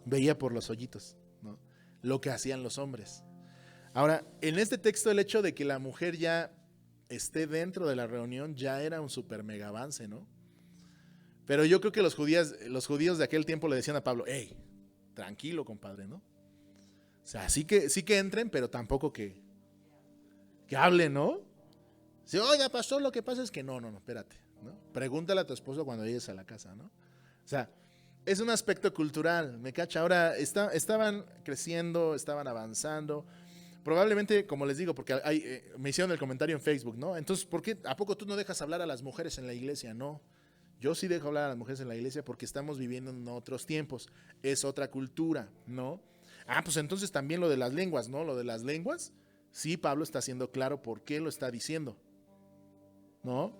Veía por los hoyitos, ¿no? Lo que hacían los hombres. Ahora, en este texto, el hecho de que la mujer ya esté dentro de la reunión ya era un super mega avance, ¿no? Pero yo creo que los judíos de aquel tiempo le decían a Pablo, hey, tranquilo, compadre, ¿no? O sea, sí que entren, pero tampoco que hablen, ¿no? Si, oiga, pastor, lo que pasa es que no, espérate, ¿no? Pregúntale a tu esposo cuando llegues a la casa, ¿no? O sea, es un aspecto cultural, ¿me cacha? Ahora, estaban creciendo, estaban avanzando. Probablemente, como les digo, porque me hicieron el comentario en Facebook, ¿no? Entonces, ¿por qué? ¿A poco tú no dejas hablar a las mujeres en la iglesia? No, yo sí dejo hablar a las mujeres en la iglesia porque estamos viviendo en otros tiempos. Es otra cultura, ¿no? Pues entonces también lo de las lenguas, ¿no? Lo de las lenguas, sí, Pablo está siendo claro por qué lo está diciendo, ¿no?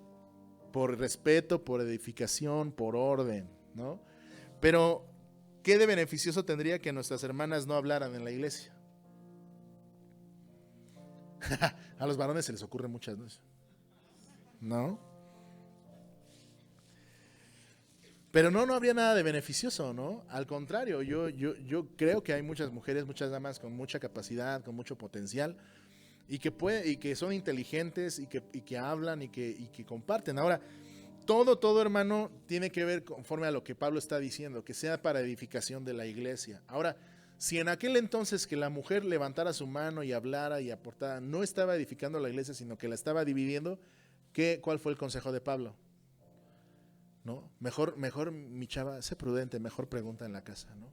Por respeto, por edificación, por orden, ¿no? Pero, ¿qué de beneficioso tendría que nuestras hermanas no hablaran en la iglesia? A los varones se les ocurren muchas, ¿no? Pero no habría nada de beneficioso, ¿no? Al contrario, yo creo que hay muchas mujeres, muchas damas con mucha capacidad, con mucho potencial, y que son inteligentes y que hablan y que comparten. Ahora, todo, hermano, tiene que ver conforme a lo que Pablo está diciendo, que sea para edificación de la iglesia. Ahora, si en aquel entonces que la mujer levantara su mano y hablara y aportara, no estaba edificando la iglesia, sino que la estaba dividiendo, ¿cuál fue el consejo de Pablo? ¿No? Mejor, mi chava, sé prudente, mejor pregunta en la casa, ¿no?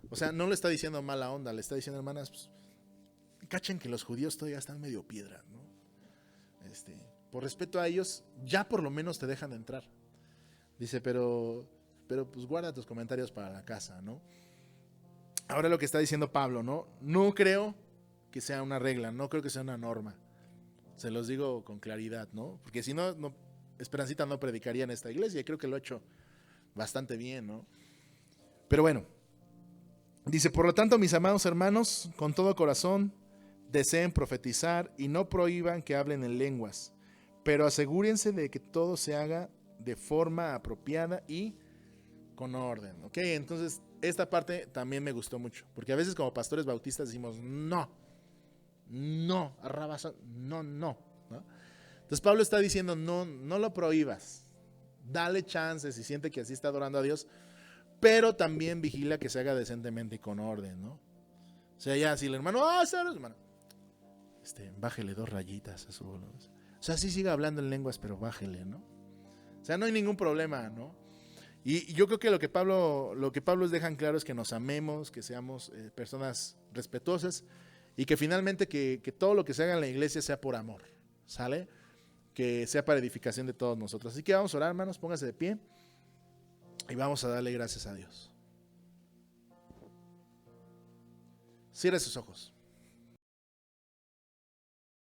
O sea, no le está diciendo mala onda, le está diciendo, hermanas, pues, cachen que los judíos todavía están medio piedras, ¿no? por respeto a ellos, ya por lo menos te dejan entrar. Dice, pero pues guarda tus comentarios para la casa, ¿no? Ahora lo que está diciendo Pablo, ¿no? No creo que sea una regla, no creo que sea una norma. Se los digo con claridad, ¿no? Porque si no, Esperancita no predicaría en esta iglesia y creo que lo ha hecho bastante bien, ¿no? Pero bueno, dice, por lo tanto, mis amados hermanos, con todo corazón, deseen profetizar y no prohíban que hablen en lenguas, pero asegúrense de que todo se haga de forma apropiada y con orden, ¿ok? Entonces, esta parte también me gustó mucho, porque a veces como pastores bautistas decimos, no, arrabasa, no. Entonces Pablo está diciendo, no lo prohíbas, dale chance si siente que así está adorando a Dios, pero también vigila que se haga decentemente y con orden, ¿no? O sea, ya si el hermano, hermano, bájele 2 rayitas a su volumen. O sea, sí siga hablando en lenguas, pero bájele, ¿no? O sea, no hay ningún problema, ¿no? Y yo creo que lo que Pablo les dejan claro es que nos amemos, que seamos personas respetuosas y que finalmente que todo lo que se haga en la iglesia sea por amor, ¿sale? Que sea para edificación de todos nosotros. Así que vamos a orar, hermanos, pónganse de pie y vamos a darle gracias a Dios. Cierre sus ojos.